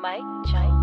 Mike Jones.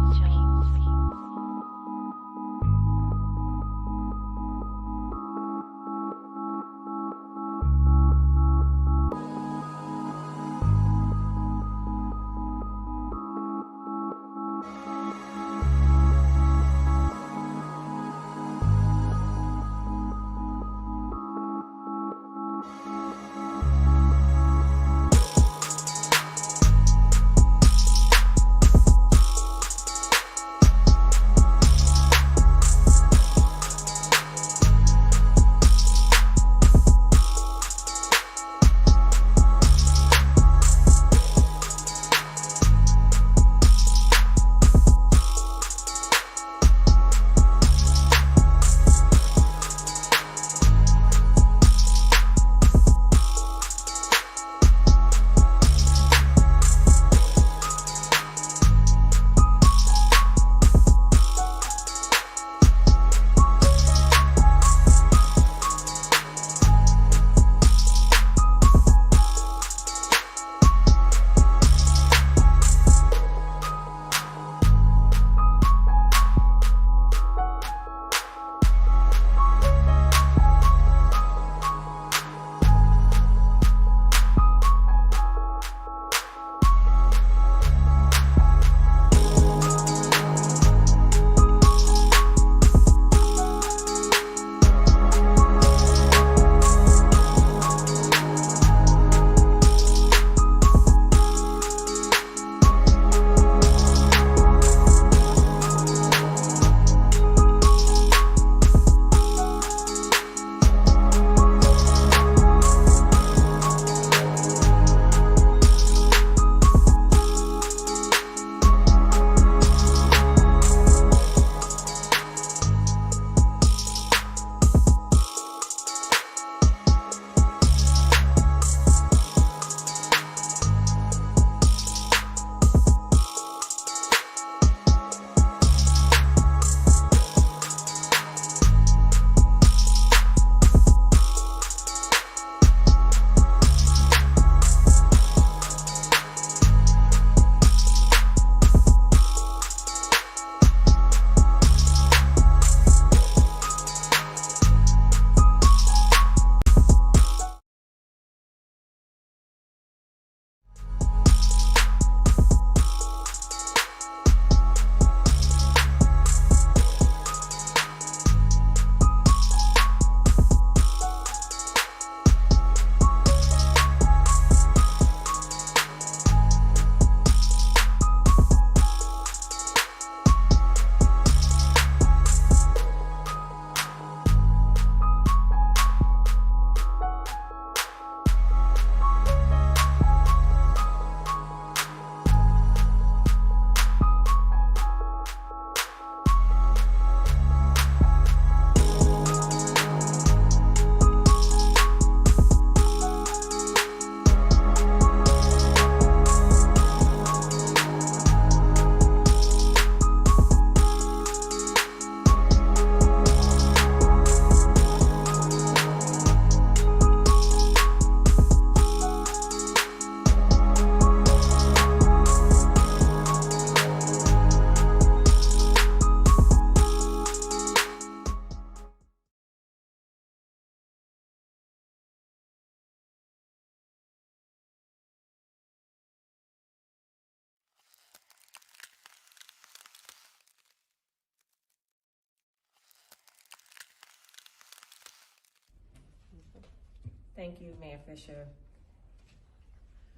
Thank you, Mayor Fisher.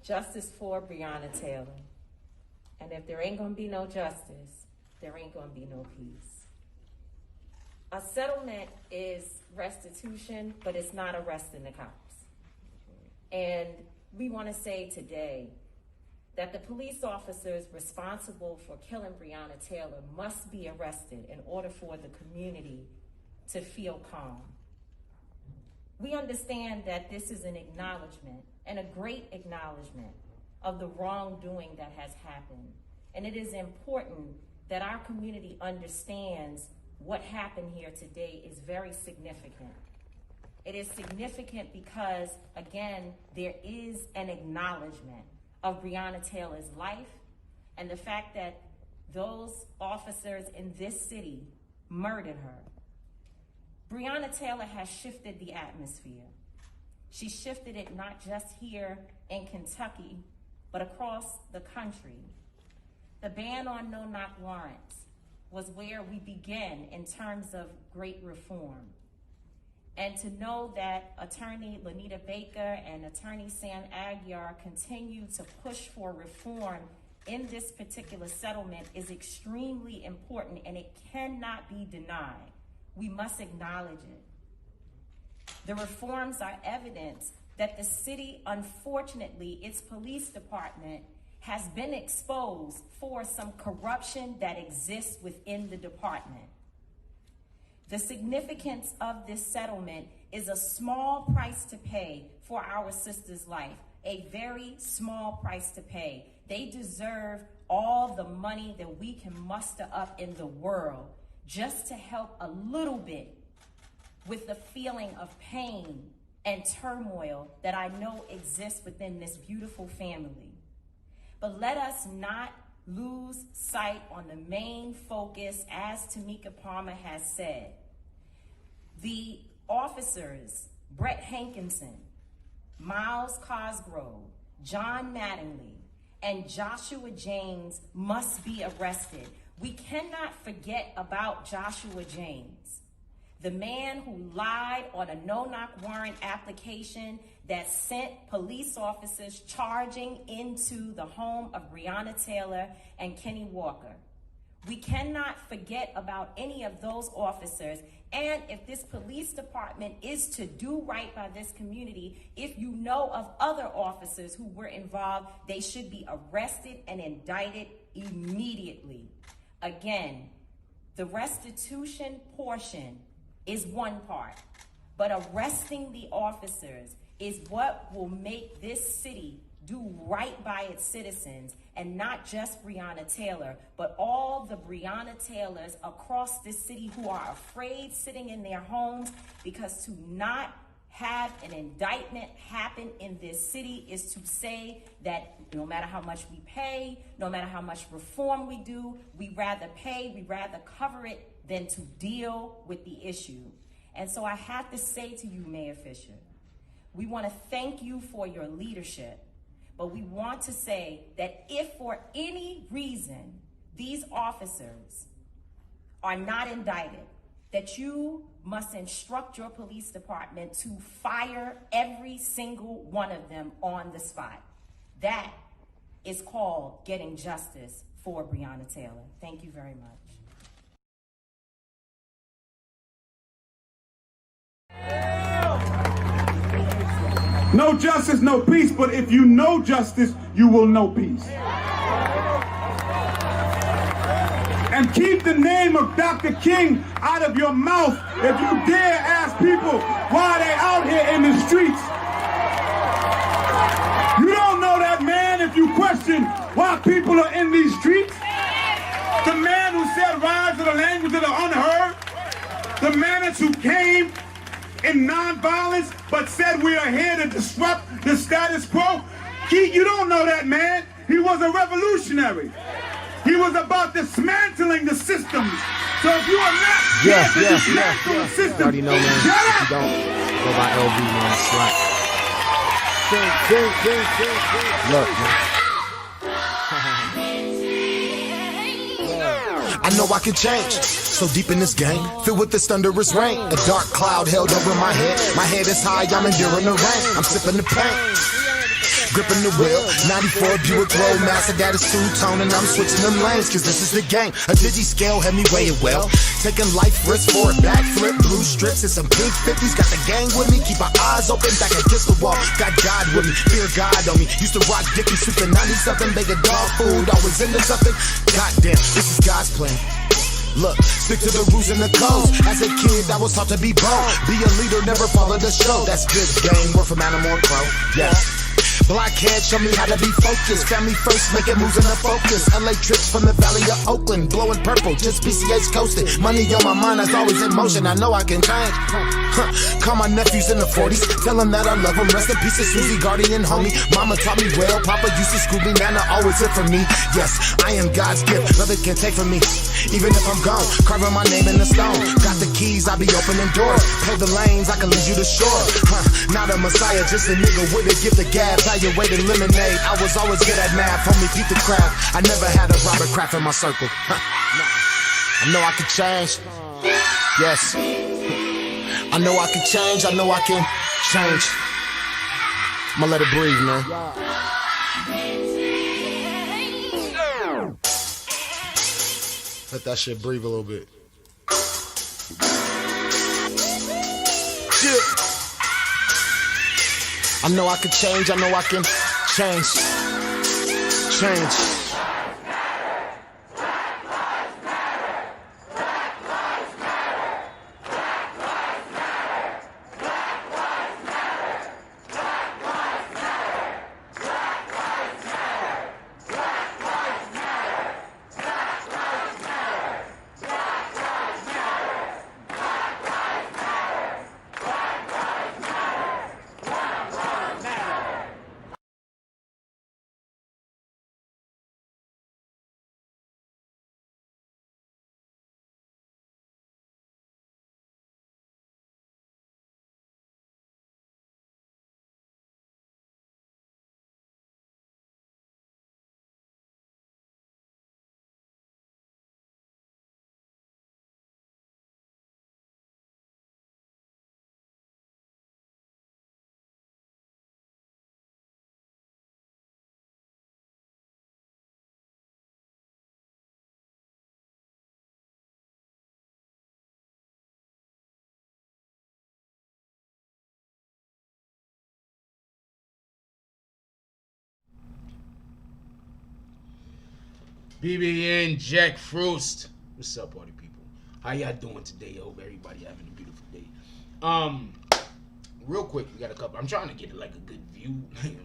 Justice for Breonna Taylor. And if there ain't gonna be no justice, there ain't gonna be no peace. A settlement is restitution, but it's not arresting the cops. And we wanna say today that the police officers responsible for killing Breonna Taylor must be arrested in order for the community to feel calm. We understand that this is an acknowledgement, and a great acknowledgement, of the wrongdoing that has happened. And it is important that our community understands what happened here today is very significant. It is significant because, again, there is an acknowledgement of Breonna Taylor's life and the fact that those officers in this city murdered her. Breonna Taylor has shifted the atmosphere. She shifted it not just here in Kentucky, but across the country. The ban on no-knock warrants was where we begin in terms of great reform. And to know that Attorney Lanita Baker and Attorney Sam Aguiar continue to push for reform in this particular settlement is extremely important, and it cannot be denied. We must acknowledge it. The reforms are evidence that the city, unfortunately, its police department has been exposed for some corruption that exists within the department. The significance of this settlement is a small price to pay for our sister's life, a very small price to pay. They deserve all the money that we can muster up in the world just to help a little bit with the feeling of pain and turmoil that I know exists within this beautiful family. But let us not lose sight on the main focus, as Tamika Palmer has said. The officers, Brett Hankinson, Miles Cosgrove, John Mattingly, and Joshua James must be arrested. We cannot forget about Joshua James, the man who lied on a no-knock warrant application that sent police officers charging into the home of Breonna Taylor and Kenny Walker. We cannot forget about any of those officers. And if this police department is to do right by this community, if you know of other officers who were involved, they should be arrested and indicted immediately. Again, the restitution portion is one part, but arresting the officers is what will make this city do right by its citizens, and not just Breonna Taylor, but all the Breonna Taylors across this city who are afraid sitting in their homes, because to not have an indictment happen in this city is to say that no matter how much we pay, no matter how much reform we do, we rather pay, we rather cover it than to deal with the issue. And so I have to say to you, Mayor Fisher, we want to thank you for your leadership. But we want to say that if for any reason these officers are not indicted, that you must instruct your police department to fire every single one of them on the spot. That is called getting justice for Breonna Taylor. Thank you very much. No justice, no peace, but if you know justice, you will know peace. And keep the name of Dr. King out of your mouth if you dare ask people why they out here in the streets. You don't know that man if you question why people are in these streets. The man who said rise to the language of the unheard. The man who came in nonviolence, but said we are here to disrupt the status quo. You don't know that man. He was a revolutionary. He was about dismantling the systems. So if you are not here to dismantle the systems, you already know, man. shut up. If you don't go by LB, man. Slap. Look, man. I know I can change. So deep in this game, filled with this thunderous rain. A dark cloud held over my head. My head is high, I'm enduring the rain. I'm sipping the pain, gripping the wheel. 94 Buick Roadmaster, that is two-tone, and I'm switching them lanes, cause this is the game. A digi-scale had me weighing well. Taking life risks for a backflip. Blue strips and some pink 50s. Got the gang with me, keep my eyes open, back against the wall. Got God with me, fear God on me. Used to rock Dickie, super 90-something, begging dog food, always into something. Goddamn, this is God's plan. Look, stick to the rules and the codes. As a kid, I was taught to be bold. Be a leader, never follow the show. That's good game, word from animal and crow. Yes. Blockhead, show me how to be focused. Family first, making moves in the focus. LA trips from the valley of Oakland, blowing purple, just PCH coasting. Money on my mind is always in motion, I know I can change. Call my nephews in the 40s, tell them that I love them. Rest in peace to Susie, guardian homie. Mama taught me well, Papa used to school me, Nana always here for me. Yes, I am God's gift, nothing can take from me. Even if I'm gone, carving my name in the stone. Got the keys, I be opening doors. Pay the lanes, I can lead you to shore. Not a messiah, just a nigga with a gift of gab. Evaluated lemonade, I was always good at math. Homie, beat the craft. I never had a Robert Kraft in my circle. I know I can change. Yes. I know I can change, I know I can change. I'ma let it breathe, man. Let that shit breathe a little bit. Yeah. I know I can change, I know I can change. Change. BBN Jack Frost. What's up, party people? How y'all doing today? I hope everybody having a beautiful day. Real quick, we got a couple. I'm trying to get like a good view. I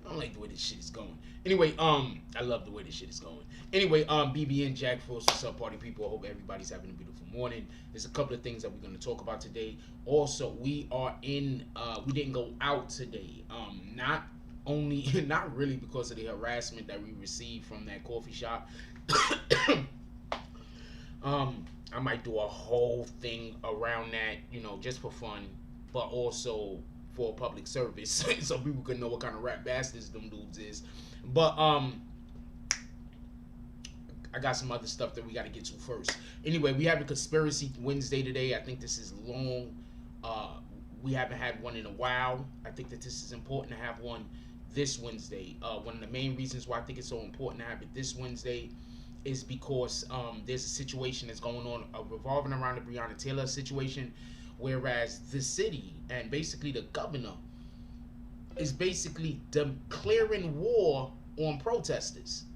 don't like the way this shit is going. Anyway, I love the way this shit is going. Anyway, BBN Jack Frost. What's up, party people? I hope everybody's having a beautiful morning. There's a couple of things that we're going to talk about today. Also, we are in. We didn't go out today. Not really because of the harassment that we received from that coffee shop. I might do a whole thing around that, just for fun, but also for public service, so people can know what kind of rap bastards them dudes is. But I got some other stuff that we got to get to first. Anyway, we have a Conspiracy Wednesday today. I think this is long. We haven't had one in a while. I think that this is important to have one this Wednesday. One of the main reasons why I think it's so important to have it this Wednesday is because there's a situation that's going on revolving around the Breonna Taylor situation, whereas the city and basically the governor is basically declaring war on protesters.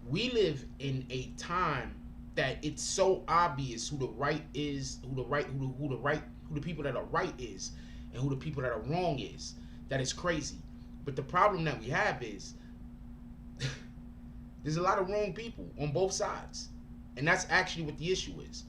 We live in a time that it's so obvious who the right is, who the people that are right is, and who the people that are wrong is. That is crazy. But the problem that we have is there's a lot of wrong people on both sides. And that's actually what the issue is.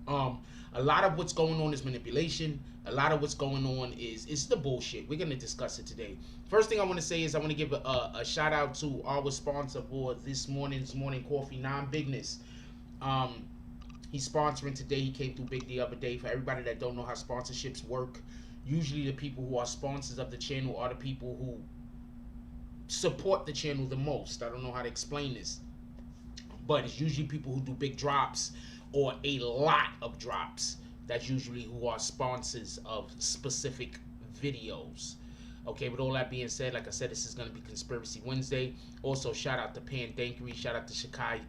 A lot of what's going on is manipulation. A lot of what's going on is the bullshit. We're going to discuss it today. First thing I want to say is I want to give a shout out to our sponsor for this morning's morning coffee, Non-Bigness. He's sponsoring today. He came through big the other day. For everybody that don't know how sponsorships work, usually the people who are sponsors of the channel are the people who support the channel the most. I don't know how to explain this, but it's usually people who do big drops or a lot of drops. That's usually who are sponsors of specific videos. Okay, with all that being said, like I said, this is going to be Conspiracy Wednesday. Also, shout out to Pandankery, shout out to Shakai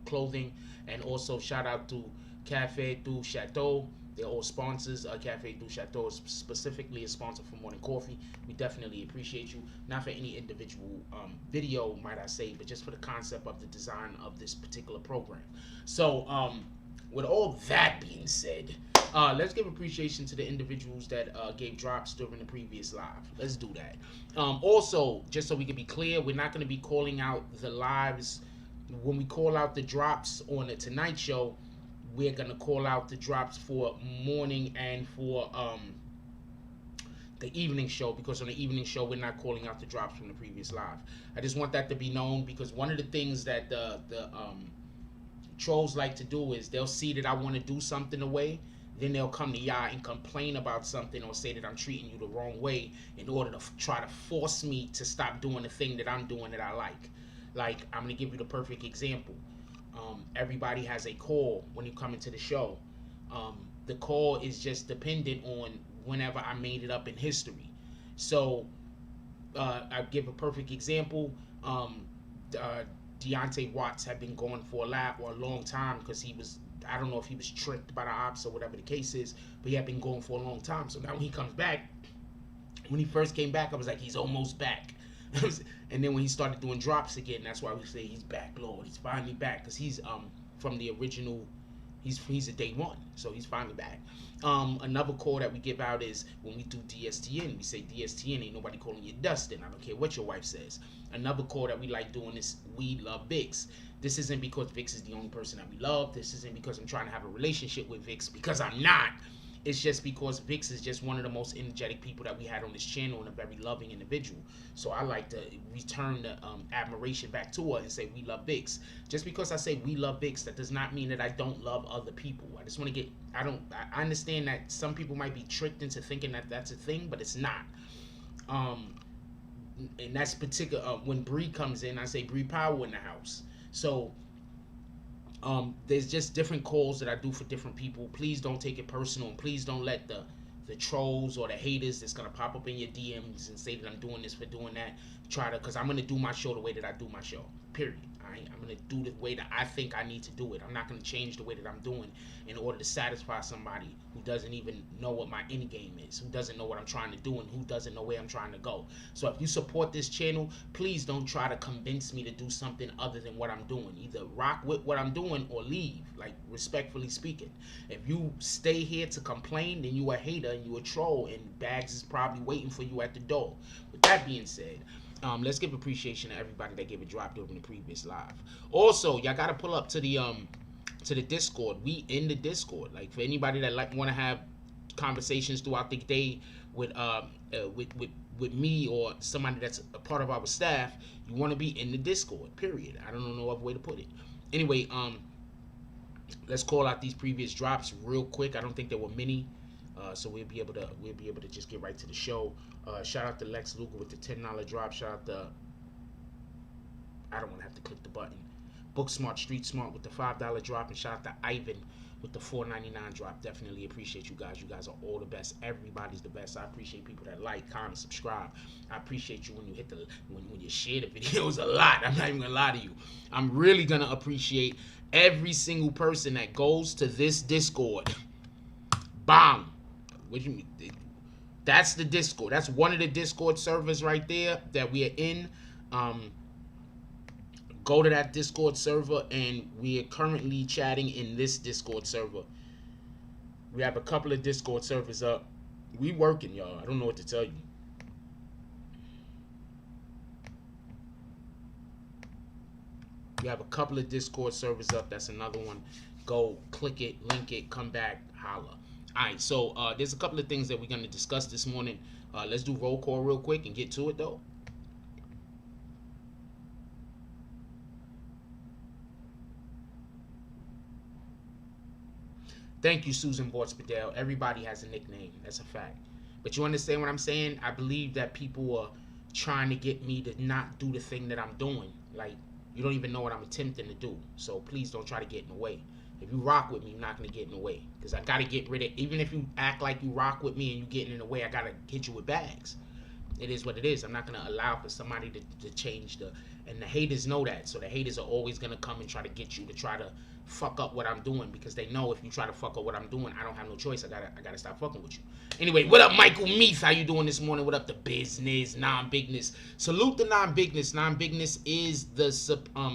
Clothing, and also shout out to Cafe du Chateau. They're all sponsors. Cafe du Chateau is specifically a sponsor for Morning Coffee. We definitely appreciate you. Not for any individual video, might I say, but just for the concept of the design of this particular program. So, with all that being said, Let's give appreciation to the individuals that gave drops during the previous live. Let's do that. Also, just so we can be clear, we're not going to be calling out the lives. When we call out the drops on the Tonight Show, we're going to call out the drops for morning and for the evening show, because on the evening show, we're not calling out the drops from the previous live. I just want that to be known, because one of the things that the trolls like to do is they'll see that I want to do something away, then they'll come to y'all and complain about something or say that I'm treating you the wrong way in order to try to force me to stop doing the thing that I'm doing that I like. Like, I'm going to give you the perfect example. Everybody has a call when you come into the show. The call is just dependent on whenever I made it up in history. So, I give a perfect example. Deontay Watts had been going for a long time, because he was, I don't know if he was tricked by the ops or whatever the case is, but he had been going for a long time. So now when he comes back, when he first came back, I was like, he's almost back. And then when he started doing drops again, that's why we say he's back, Lord. He's finally back, because he's from the original. He's a day one, so he's finally back. Another call that we give out is when we do DSTN. We say DSTN, ain't nobody calling you Dustin. I don't care what your wife says. Another call that we like doing is we love Beatz. This isn't because Beatz is the only person that we love. This isn't because I'm trying to have a relationship with Beatz, because I'm not. It's just because Beatz is just one of the most energetic people that we had on this channel, and a very loving individual. So I like to return the admiration back to her and say we love Beatz. Just because I say we love Beatz, that does not mean that I don't love other people. I just want to get, I understand that some people might be tricked into thinking that that's a thing, but it's not. And that's particular, when Bree comes in, I say Bree Power in the house. So there's just different calls that I do for different people. Please don't take it personal, and please don't let the trolls or the haters that's gonna pop up in your DMs and say that I'm doing this for doing that try to, because I'm gonna do my show the way that I do my show, period. I'm gonna do the way that I think I need to do it. I'm not gonna change the way that I'm doing in order to satisfy somebody who doesn't even know what my end game is, who doesn't know what I'm trying to do, and who doesn't know where I'm trying to go. So if you support this channel, please don't try to convince me to do something other than what I'm doing. Either rock with what I'm doing or leave, like, respectfully speaking. If you stay here to complain, then you a hater and you a troll, and Bags is probably waiting for you at the door. With that being said, let's give appreciation to everybody that gave a drop during the previous live. Also, y'all gotta pull up to the Discord. We in the Discord. Like, for anybody that want to have conversations throughout the day with me or somebody that's a part of our staff, you want to be in the Discord. Period. I don't know no other way to put it. Anyway, let's call out these previous drops real quick. I don't think there were many. So we'll be able to just get right to the show. Shout out to Lex Luger with the $10 drop. Shout out to, I don't want to have to click the button, Book Smart Street Smart with the $5 drop, and shout out to Ivan with the $4.99 drop. Definitely appreciate you guys. You guys are all the best. Everybody's the best. I appreciate people that like, comment, subscribe. I appreciate you when you hit the when you share the videos a lot. I'm not even gonna lie to you. I'm really gonna appreciate every single person that goes to this Discord. Bomb. What you mean? That's the Discord. That's one of the Discord servers right there that we are in. Go to that Discord server, and we are currently chatting in this Discord server. We have a couple of Discord servers up. We working, y'all. I don't know what to tell you. We have a couple of Discord servers up. That's another one. Go click it, link it, come back, holla. Alright, so there's a couple of things that we're going to discuss this morning. Let's do roll call real quick and get to it, though. Thank you, Susan Bortz-Padell. Everybody has a nickname. That's a fact. But you understand what I'm saying? I believe that people are trying to get me to not do the thing that I'm doing. Like, you don't even know what I'm attempting to do. So please don't try to get in the way. If you rock with me, you're not going to get in the way. Because I got to get rid of, even if you act like you rock with me and you getting in the way, I got to hit you with bags. It is what it is. I'm not going to allow for somebody to change the, and the haters know that. So the haters are always going to come and try to get you to try to fuck up what I'm doing, because they know if you try to fuck up what I'm doing, I don't have no choice. I gotta stop fucking with you. Anyway, what up, Michael Meath? How you doing this morning? What up, the business, non-bigness? Salute the non-bigness. Non-bigness is the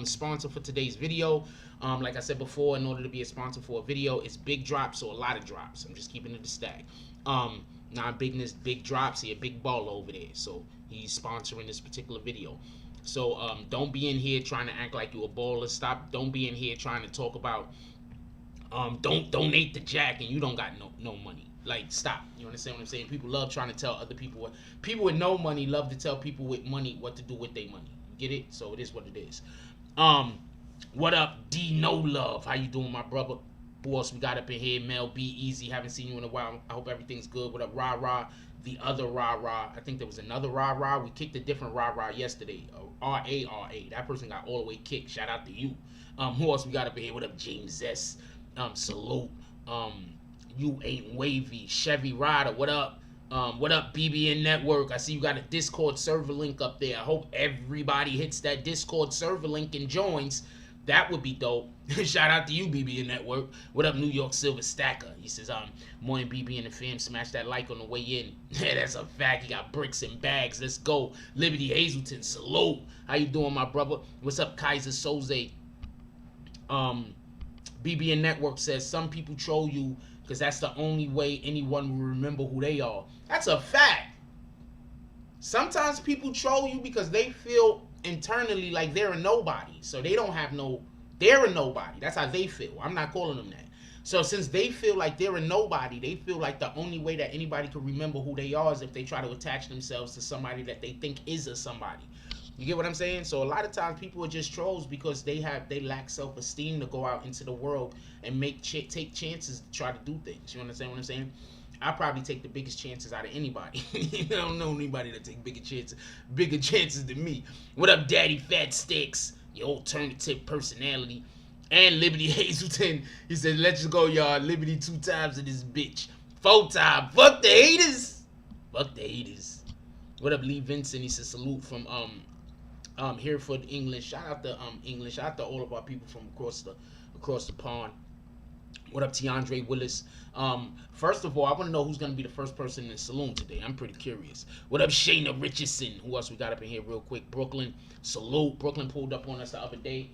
sponsor for today's video. Like I said before, in order to be a sponsor for a video, it's big drops or a lot of drops. I'm just keeping it a stack. Non-bigness, big drops. He a big baller over there, so he's sponsoring this particular video. So don't be in here trying to act like you a baller. Don't be in here trying to talk about don't donate to Jack and you don't got no money. Like, stop. You understand what I'm saying? People love trying to tell other people people with no money love to tell people with money what to do with their money. Get it? So it is what it is. What up, D No Love? How you doing, my brother? Who else we got up in here? Mel B, Easy. Haven't seen you in a while. I hope everything's good. What up, Rah Rah? The other Rah Rah. I think there was another Rah Rah. We kicked a different Rah Rah yesterday. R-A-R-A. That person got all the way kicked. Shout out to you. Who else we got up in here? What up, James S? Salute. You Ain't Wavy. Chevy Rider. What up? What up, BBN Network? I see you got a Discord server link up there. I hope everybody hits that Discord server link and joins. That would be dope. Shout out to you, BBN Network. What up, New York Silver Stacker? He says, morning, BB and the fam. Smash that like on the way in. Yeah, that's a fact. He got bricks and bags. Let's go. Liberty Hazelton, salute. How you doing, my brother? What's up, Kaiser Soze? BBN Network says, some people troll you because that's the only way anyone will remember who they are. That's a fact. Sometimes people troll you because they feel internally like they're a nobody. So they don't have they're a nobody. That's how they feel. I'm not calling them that. So since they feel like they're a nobody, they feel like the only way that anybody can remember who they are is if they try to attach themselves to somebody that they think is a somebody. You get what I'm saying? So a lot of times people are just trolls because they lack self-esteem to go out into the world and take chances to try to do things. You understand what I'm saying? I probably take the biggest chances out of anybody. I don't know anybody that take bigger chances than me. What up, Daddy Fat Sticks? Your alternative personality. And Liberty Hazelton. He said, let's just go, y'all. Liberty 2 times in this bitch. 4 times. Fuck the haters. Fuck the haters. What up, Lee Vincent? He said, salute from Hereford, England. Shout out to England. Shout out to all of our people from across the pond. What up, Tiandre Willis? First of all, I want to know who's going to be the first person in the saloon today. I'm pretty curious. What up, Shayna Richardson? Who else we got up in here real quick? Brooklyn. Salute. Brooklyn pulled up on us the other day.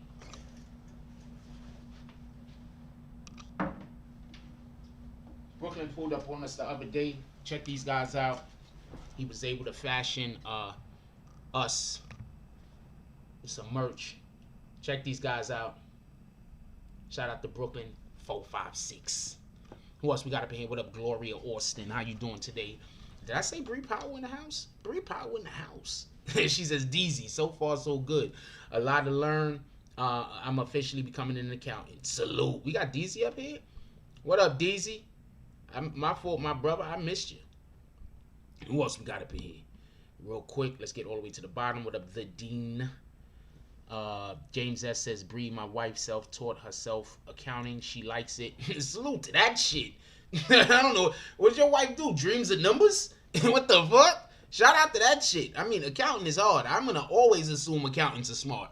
Brooklyn pulled up on us the other day. Check these guys out. He was able to fashion us some merch. Check these guys out. Shout out to Brooklyn 456. Who else we got up in here? What up, Gloria Austin? How you doing today? Did I say Bree Power in the house? Bree Power in the house. She says, DZ, so far so good. A lot to learn. I'm officially becoming an accountant. Salute. We got DZ up here? What up, DZ? My fault, my brother. I missed you. Who else we got up in here? Real quick, let's get all the way to the bottom. What up, the Dean? James S says, Bree, my wife self-taught herself accounting. She likes it. Salute to that shit. I don't know. What's your wife do? Dreams of numbers? What the fuck? Shout out to that shit. I mean, accounting is hard. I'm going to always assume accountants are smart.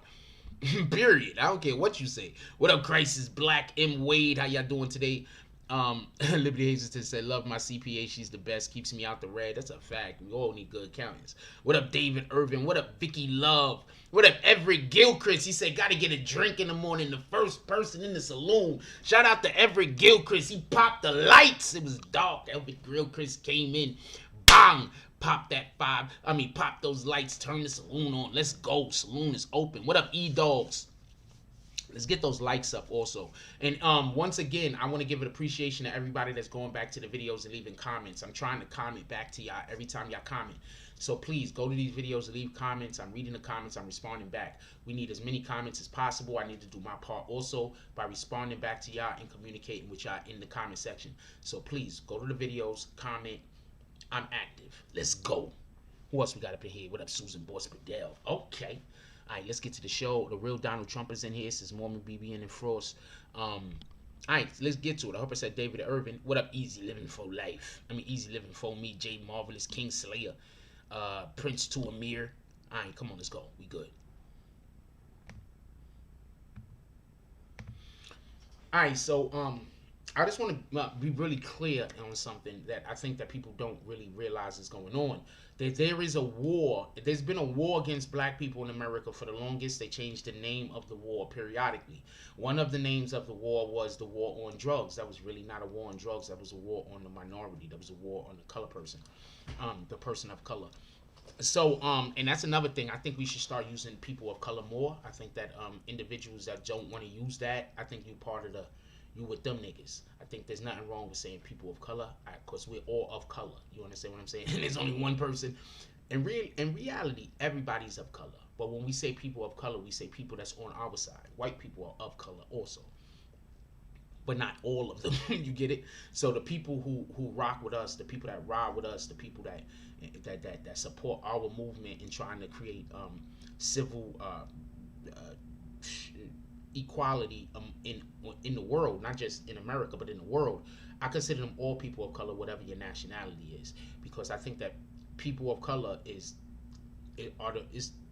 Period. I don't care what you say. What up, Crisis Black? M. Wade, how y'all doing today? Liberty Hazelton said, love my CPA. She's the best. Keeps me out the red. That's a fact. We all need good accountants. What up, David Irvin? What up, Vicky Love? What up, Everett Gilchrist? He said, gotta get a drink in the morning. The first person in the saloon. Shout out to Everett Gilchrist. He popped the lights. It was dark. Everett Gilchrist came in. Bang! Pop those lights. Turn the saloon on. Let's go. Saloon is open. What up, E-Dogs? Let's get those likes up also. And once again, I want to give an appreciation to everybody that's going back to the videos and leaving comments. I'm trying to comment back to y'all every time y'all comment. So please go to these videos and leave comments. I'm reading the comments. I'm responding back. We need as many comments as possible. I need to do my part also by responding back to y'all and communicating with y'all in the comment section. So please go to the videos, comment. I'm active. Let's go. Who else we got up in here? What up, Susan Boss Bedell? Okay. All right, let's get to the show. The real Donald Trump is in here. This is Mormon BBN and Frost. All right, let's get to it. I hope I said David Irvin. What up, Easy Living for Life? Easy Living for Me, Jay Marvelous, King Slayer, Prince to Amir. All right, come on, let's go. We good. All right, so I just want to be really clear on something that I think that people don't really realize is going on. That there is a war. There's been a war against black people in America for the longest. They changed the name of the war periodically. One of the names of the war was the war on drugs. That was really not a war on drugs. That was a war on the minority. That was a war on the color person, the person of color. So, and that's another thing. I think we should start using people of color more. I think that individuals that don't want to use that, I think you're part of you with them niggas. I think there's nothing wrong with saying people of color, because we're all of color. You understand what I'm saying? And there's only one person. In reality, everybody's of color. But when we say people of color, we say people that's on our side. White people are of color also, but not all of them. You get it? So the people who rock with us, the people that ride with us, the people that support our movement in trying to create civil equality in the world, not just in America, but in the world, I consider them all people of color, whatever your nationality is, because I think that people of color is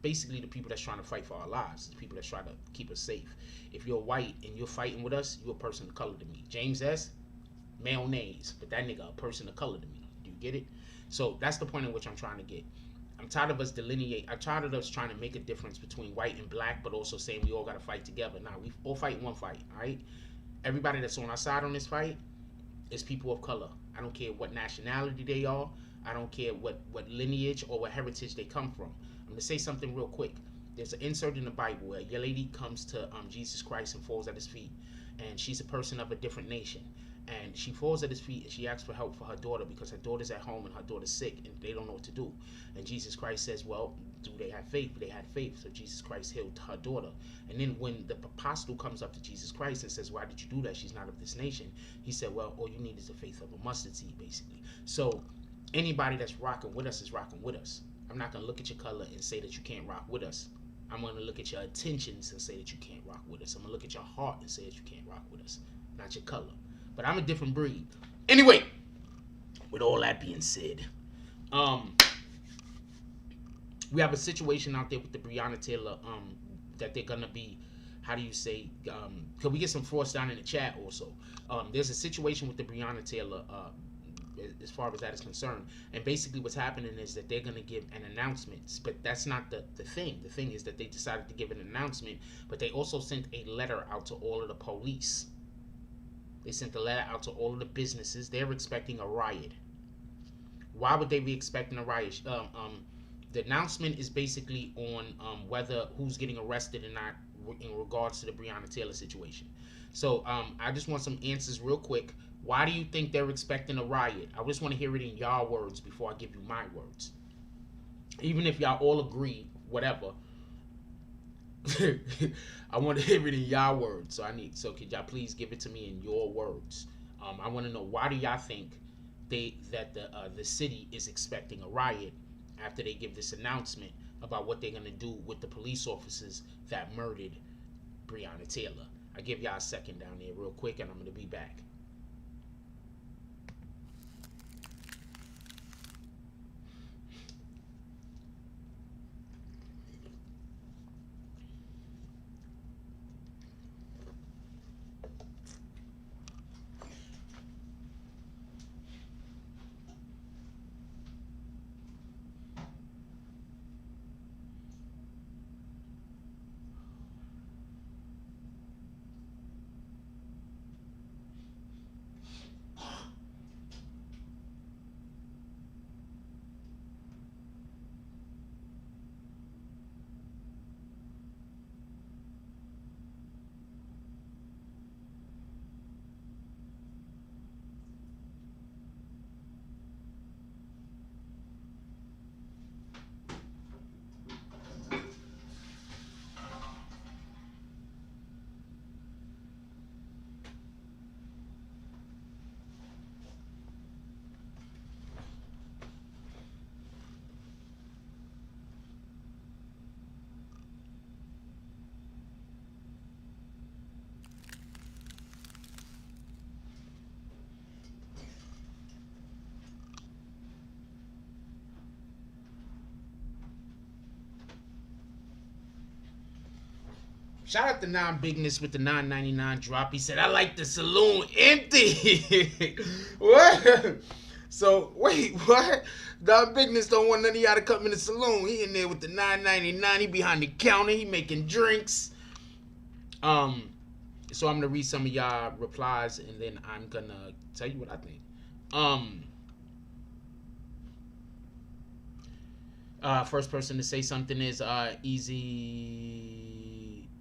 basically the people that's trying to fight for our lives. It's people that's trying to keep us safe. If you're white and you're fighting with us, you're a person of color to me. James S., mayonnaise, but that nigga a person of color to me. Do you get it? So that's the point in which I'm trying to get. I'm tired of us I'm tired of us trying to make a difference between white and black, but also saying we all got to fight together. Nah, we all fight one fight, all right? Everybody that's on our side on this fight is people of color. I don't care what nationality they are. I don't care what lineage or what heritage they come from. I'm going to say something real quick. There's an insert in the Bible where a lady comes to Jesus Christ and falls at his feet. And she's a person of a different nation. And she falls at his feet and she asks for help for her daughter because her daughter's at home and her daughter's sick and they don't know what to do. And Jesus Christ says, well, do they have faith? They had faith. So Jesus Christ healed her daughter. And then when the apostle comes up to Jesus Christ and says, why did you do that? She's not of this nation. He said, well, all you need is the faith of a mustard seed, basically. So anybody that's rocking with us is rocking with us. I'm not going to look at your color and say that you can't rock with us. I'm going to look at your intentions and say that you can't rock with us. I'm going to look at your heart and say that you can't rock with us, not your color. But I'm a different breed. Anyway, with all that being said, we have a situation out there with the Breonna Taylor, that they're going to be, how do you say, can we get some force down in the chat also? There's a situation with the Breonna Taylor, as far as that is concerned. And basically what's happening is that they're going to give an announcement, but that's not the thing. The thing is that they decided to give an announcement, but they also sent a letter out to all of the police. They sent a letter out to all of the businesses. They're expecting a riot. Why would they be expecting a riot? The announcement is basically on whether who's getting arrested or not in regards to the Breonna Taylor situation. So I just want some answers real quick. Why do you think they're expecting a riot? I just want to hear it in y'all words before I give you my words. Even if y'all all agree, whatever. I want to hear it in y'all words. So could y'all please give it to me in your words? I want to know, why do y'all think that the city is expecting a riot after they give this announcement about what they're going to do with the police officers that murdered Breonna Taylor? I'll give y'all a second down there real quick and I'm going to be back. Shout out to Non-Bigness with the $9.99 drop. He said, I like the saloon empty. What? So, wait, what? Non-Bigness don't want none of y'all to come in the saloon. He in there with the $9.99. He behind the counter. He making drinks. So I'm going to read some of y'all replies, and then I'm going to tell you what I think. First person to say something is Easy.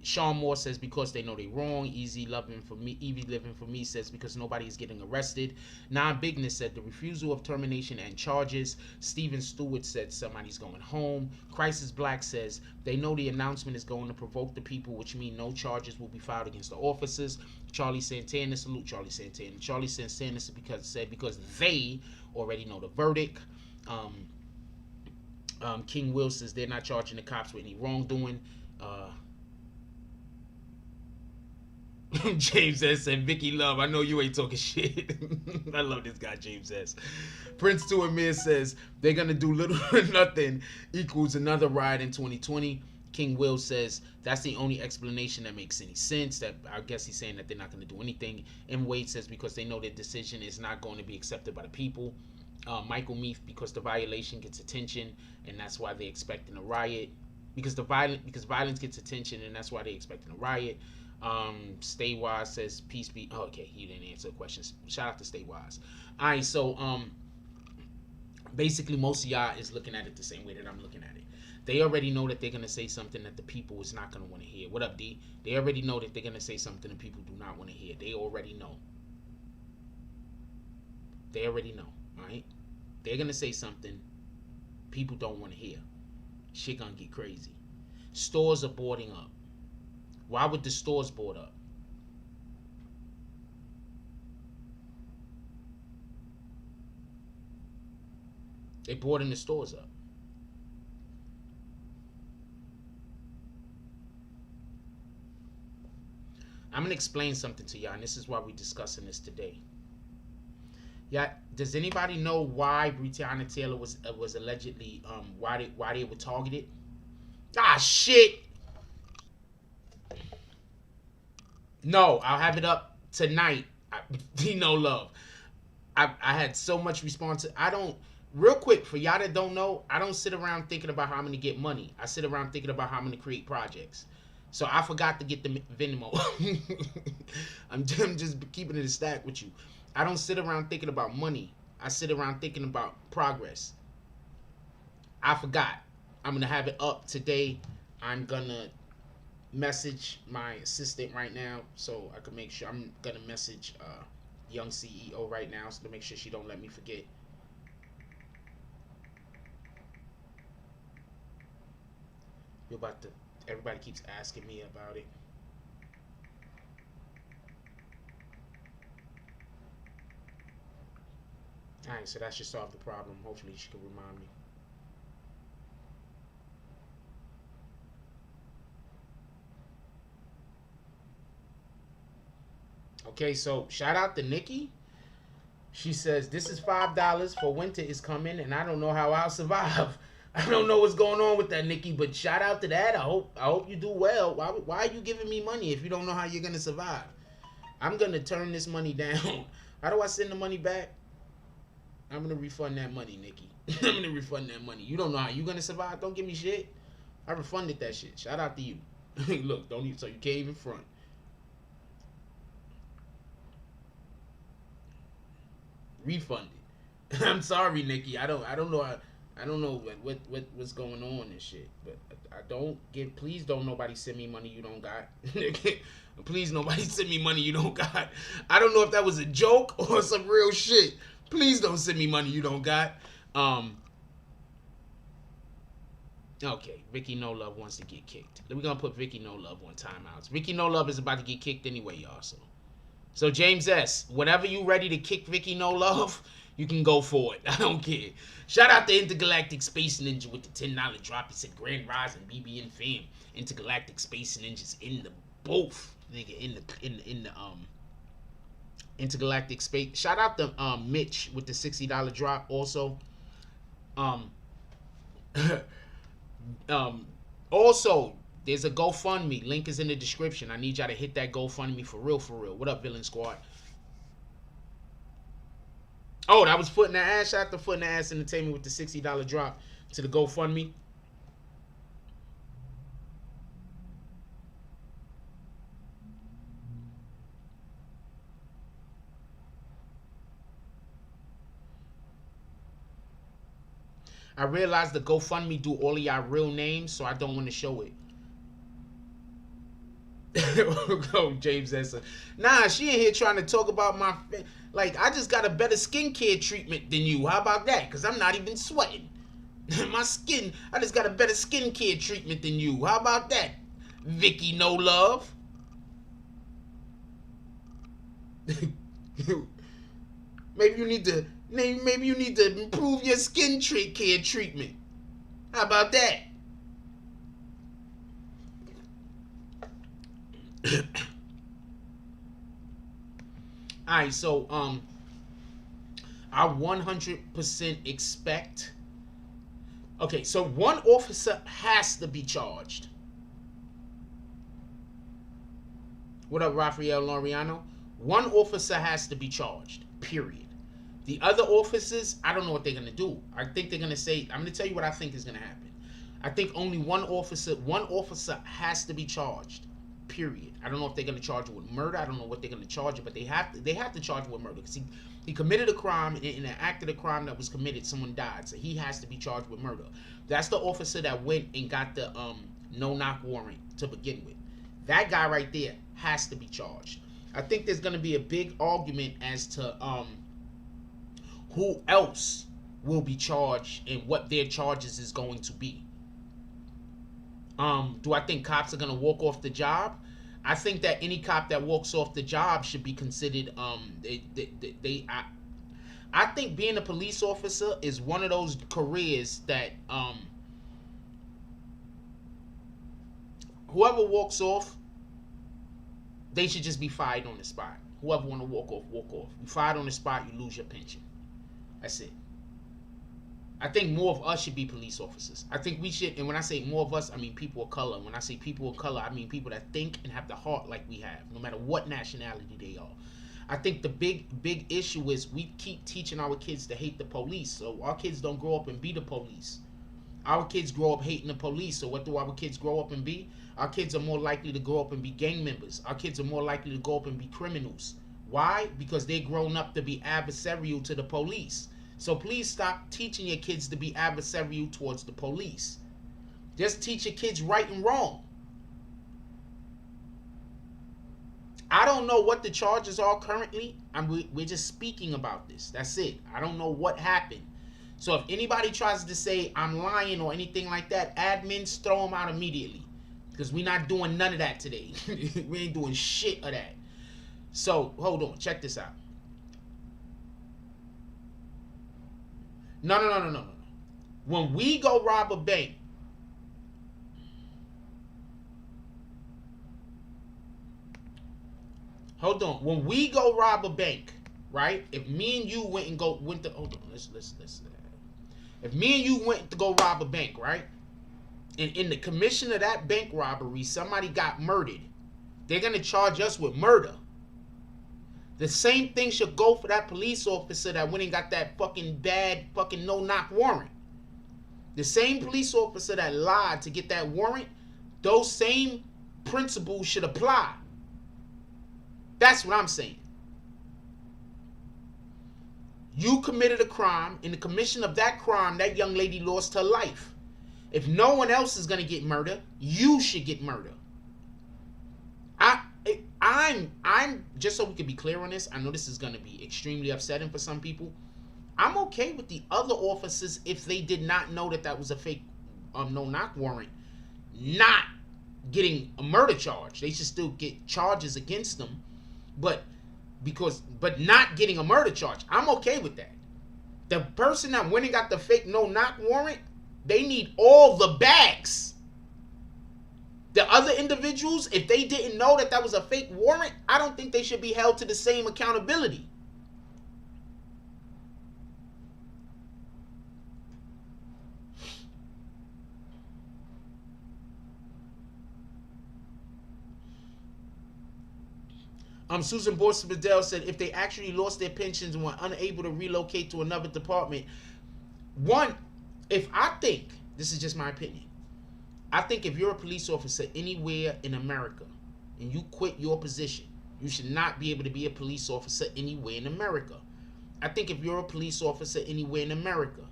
Sean Moore says because they know they wrong. Easy living for me says because nobody is getting arrested. Non-Bigness said the refusal of termination and charges. Steven Stewart said somebody's going home. Crisis Black says they know the announcement is going to provoke the people, which means no charges will be filed against the officers. Charlie Santana, salute Charlie Santana. Charlie Santana because they already know the verdict. King Will says they're not charging the cops with any wrongdoing. James S. said, Vicky Love, I know you ain't talking shit. I love this guy, James S. Prince 2 Amir says, they're going to do little or nothing equals another riot in 2020. King Will says, that's the only explanation that makes any sense. That I guess he's saying that they're not going to do anything. M. Wade says, because they know their decision is not going to be accepted by the people. Michael Meath, because the violation gets attention, and that's why they're expecting a riot. Because violence gets attention, and that's why they're expecting a riot. Stay Wise says peace be. Oh, okay, he didn't answer the questions. Shout out to Stay Wise. All right, so basically most of y'all is looking at it the same way that I'm looking at it. They already know that they're gonna say something that the people is not gonna want to hear. What up, D? They already know that they're gonna say something that people do not want to hear. They already know. They already know. All right, they're gonna say something people don't want to hear. Shit gonna get crazy. Stores are boarding up. Why would the stores board up? They boarding the stores up. I'm going to explain something to y'all, and this is why we're discussing this today. Yeah, does anybody know why Breonna Taylor was allegedly why they were targeted? Ah, shit. No, I'll have it up tonight. No love. I had so much response. Real quick, for y'all that don't know, I don't sit around thinking about how I'm going to get money. I sit around thinking about how I'm going to create projects. So I forgot to get the Venmo. I'm just keeping it a stack with you. I don't sit around thinking about money. I sit around thinking about progress. I forgot. I'm going to have it up today. I'm going to message my assistant right now so I can make sure. I'm going to message young CEO right now so to make sure she don't let me forget. Everybody keeps asking me about it. Alright, so that should solve the problem. Hopefully she can remind me. Okay, so shout out to Nikki. She says, this is $5 for winter is coming and I don't know how I'll survive. I don't know what's going on with that, Nikki, but shout out to that. I hope you do well. Why are you giving me money if you don't know how you're going to survive? I'm going to turn this money down. How do I send the money back? I'm going to refund that money, Nikki. I'm going to refund that money. You don't know how you're going to survive. Don't give me shit. I refunded that shit. Shout out to you. Look, don't even, so you can't even front. Refunded. I'm sorry, Nikki. I don't know. I don't know what's going on and shit, but I don't get. Please don't nobody send me money you don't got. Please nobody send me money you don't got. I don't know if that was a joke or some real shit. Please don't send me money you don't got. Okay, Vicky No Love wants to get kicked. We're gonna put Vicky No Love on timeouts. Vicky No Love is about to get kicked anyway, y'all. So James S., whenever you ready to kick Vicky No Love, you can go for it. I don't care. Shout out to Intergalactic Space Ninja with the $10 drop. He said Grand Rise and BBN fam. Intergalactic Space Ninjas in the both. Nigga, in the Intergalactic Space. Shout out to Mitch with the $60 drop also. Also, There's a GoFundMe. Link is in the description. I need y'all to hit that GoFundMe for real, for real. What up, Villain Squad? Oh, that was Foot in the Ass. Shout out to Foot in the Ass Entertainment with the $60 drop to the GoFundMe. I realized the GoFundMe do all of y'all real names, so I don't want to show it. Go, James Essa. Nah, she ain't here trying to talk about my... Like, I just got a better skincare treatment than you. How about that? Because I'm not even sweating. My skin, I just got a better skincare treatment than you. How about that, Vicky No Love? Maybe you need to improve your skin care treatment. How about that? Alright, so I 100% expect. Okay, so one officer has to be charged. What up, Rafael Laureano? One officer has to be charged, period. The other officers, I don't know what they're going to do. I think they're going to say, I'm going to tell you what I think is going to happen. I think only one officer has to be charged, period. I don't know if they're going to charge you with murder. I don't know what they're going to charge you, but they have to charge you with murder because he committed a crime, and in an act of the crime that was committed, someone died, so he has to be charged with murder. That's the officer that went and got the no-knock warrant to begin with. That guy right there has to be charged. I think there's going to be a big argument as to who else will be charged and what their charges is going to be. Do I think cops are going to walk off the job? I think that any cop that walks off the job should be considered, I think being a police officer is one of those careers that, whoever walks off, they should just be fired on the spot. Whoever want to walk off, walk off. You fired on the spot, you lose your pension. That's it. I think more of us should be police officers. I think we should, and when I say more of us, I mean people of color. When I say people of color, I mean people that think and have the heart like we have, no matter what nationality they are. I think the big issue is we keep teaching our kids to hate the police, so our kids don't grow up and be the police. Our kids grow up hating the police, so what do our kids grow up and be? Our kids are more likely to grow up and be gang members. Our kids are more likely to grow up and be criminals. Why? Because they're grown up to be adversarial to the police. So please stop teaching your kids to be adversarial towards the police. Just teach your kids right and wrong. I don't know what the charges are currently. We're just speaking about this. That's it. I don't know what happened. So if anybody tries to say I'm lying or anything like that, admins, throw them out immediately. Because we're not doing none of that today. We ain't doing shit of that. So, hold on. Check this out. No. When we go rob a bank, hold on. When we go rob a bank, right? If me and you went to hold on. Let's if me and you went to go rob a bank, right? And in the commission of that bank robbery, somebody got murdered. They're gonna charge us with murder. The same thing should go for that police officer that went and got that fucking bad fucking no-knock warrant. The same police officer that lied to get that warrant, those same principles should apply. That's what I'm saying. You committed a crime. In the commission of that crime, that young lady lost her life. If no one else is going to get murdered, you should get murdered. I'm just so we can be clear on this, I know this is going to be extremely upsetting for some people. I'm okay with the other officers, if they did not know that that was a fake no-knock warrant, not getting a murder charge. They should still get charges against them, but not getting a murder charge. I'm okay with that. The person that went and got the fake no-knock warrant, they need all the bags. The other individuals, if they didn't know that that was a fake warrant, I don't think they should be held to the same accountability. Susan Borsbedell said if they actually lost their pensions and were unable to relocate to another department, if I think, this is just my opinion, I think if you're a police officer anywhere in America and you quit your position, you should not be able to be a police officer anywhere in America. I think if you're a police officer anywhere in America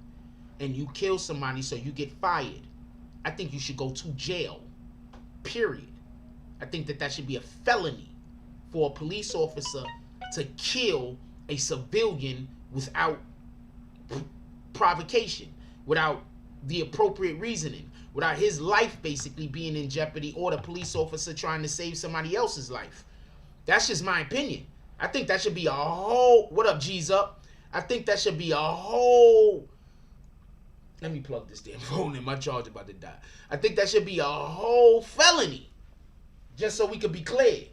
and you kill somebody so you get fired, I think you should go to jail, period. I think that should be a felony for a police officer to kill a civilian without provocation, without the appropriate reasoning, without his life basically being in jeopardy or the police officer trying to save somebody else's life. That's just my opinion. I think that should be a whole, what up, G's up? I think that should be a whole, let me plug this damn phone in, my charger about to die. I think that should be a whole felony, just so we could be clear.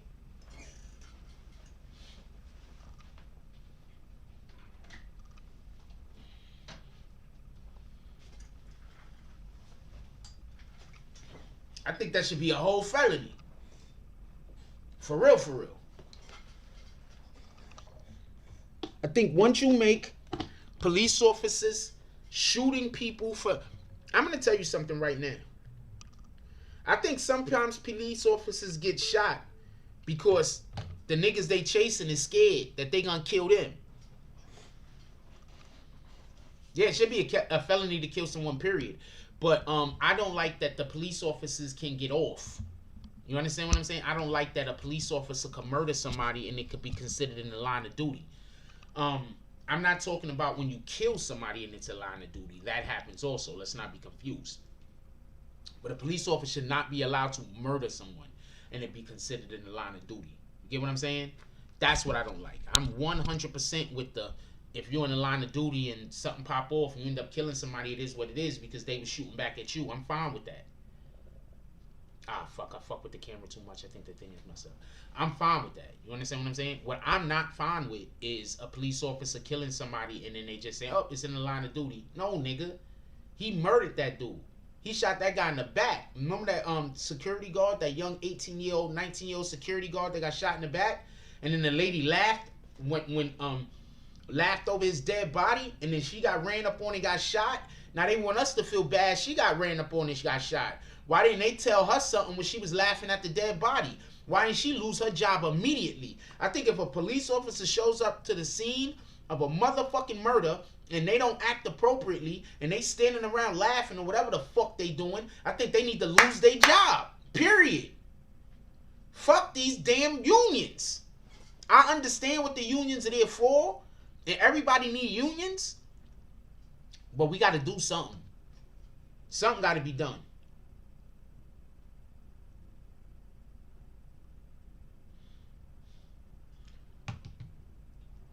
I think that should be a whole felony. For real, for real. I think once you make police officers shooting people for... I'm going to tell you something right now. I think sometimes police officers get shot because the niggas they chasing is scared that they going to kill them. Yeah, it should be a felony to kill someone, period. But I don't like that the police officers can get off. You understand what I'm saying? I don't like that a police officer could murder somebody and it could be considered in the line of duty. I'm not talking about when you kill somebody and it's a line of duty. That happens also. Let's not be confused. But a police officer should not be allowed to murder someone and it be considered in the line of duty. You get what I'm saying? That's what I don't like. I'm 100% with the... If you're in the line of duty and something pop off and you end up killing somebody, it is what it is because they were shooting back at you. I'm fine with that. Ah, fuck. I fuck with the camera too much. I think the thing is messed up. I'm fine with that. You understand what I'm saying? What I'm not fine with is a police officer killing somebody and then they just say, oh, it's in the line of duty. No, nigga. He murdered that dude. He shot that guy in the back. Remember that security guard, that young 18-year-old, 19-year-old security guard that got shot in the back? And then the lady laughed when laughed over his dead body, and then she got ran up on and got shot. Now they want us to feel bad she got ran up on and she got shot. Why didn't they tell her something when she was laughing at the dead body? Why didn't she lose her job immediately? I think if a police officer shows up to the scene of a motherfucking murder and they don't act appropriately and they standing around laughing or whatever the fuck they doing, I think they need to lose their job. Period. Fuck these damn unions. I understand what the unions are there for. And everybody need unions, but we got to do something. Something got to be done.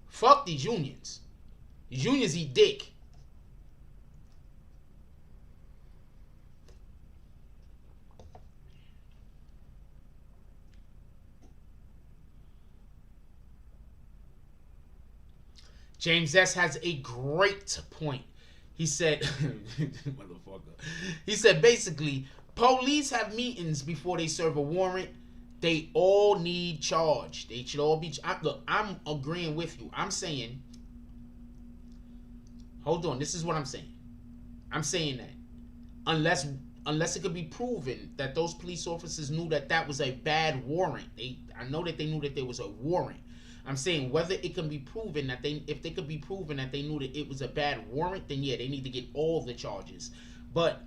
Fuck these unions. These unions eat dick. James S. has a great point. He said, motherfucker. He said, basically, police have meetings before they serve a warrant. They all need charged. They should all be... Look, I'm agreeing with you. I'm saying... Hold on. This is what I'm saying. I'm saying that unless it could be proven that those police officers knew that that was a bad warrant. I know that they knew that there was a warrant. I'm saying whether it can be proven that if they could be proven that they knew that it was a bad warrant, then yeah, they need to get all the charges. But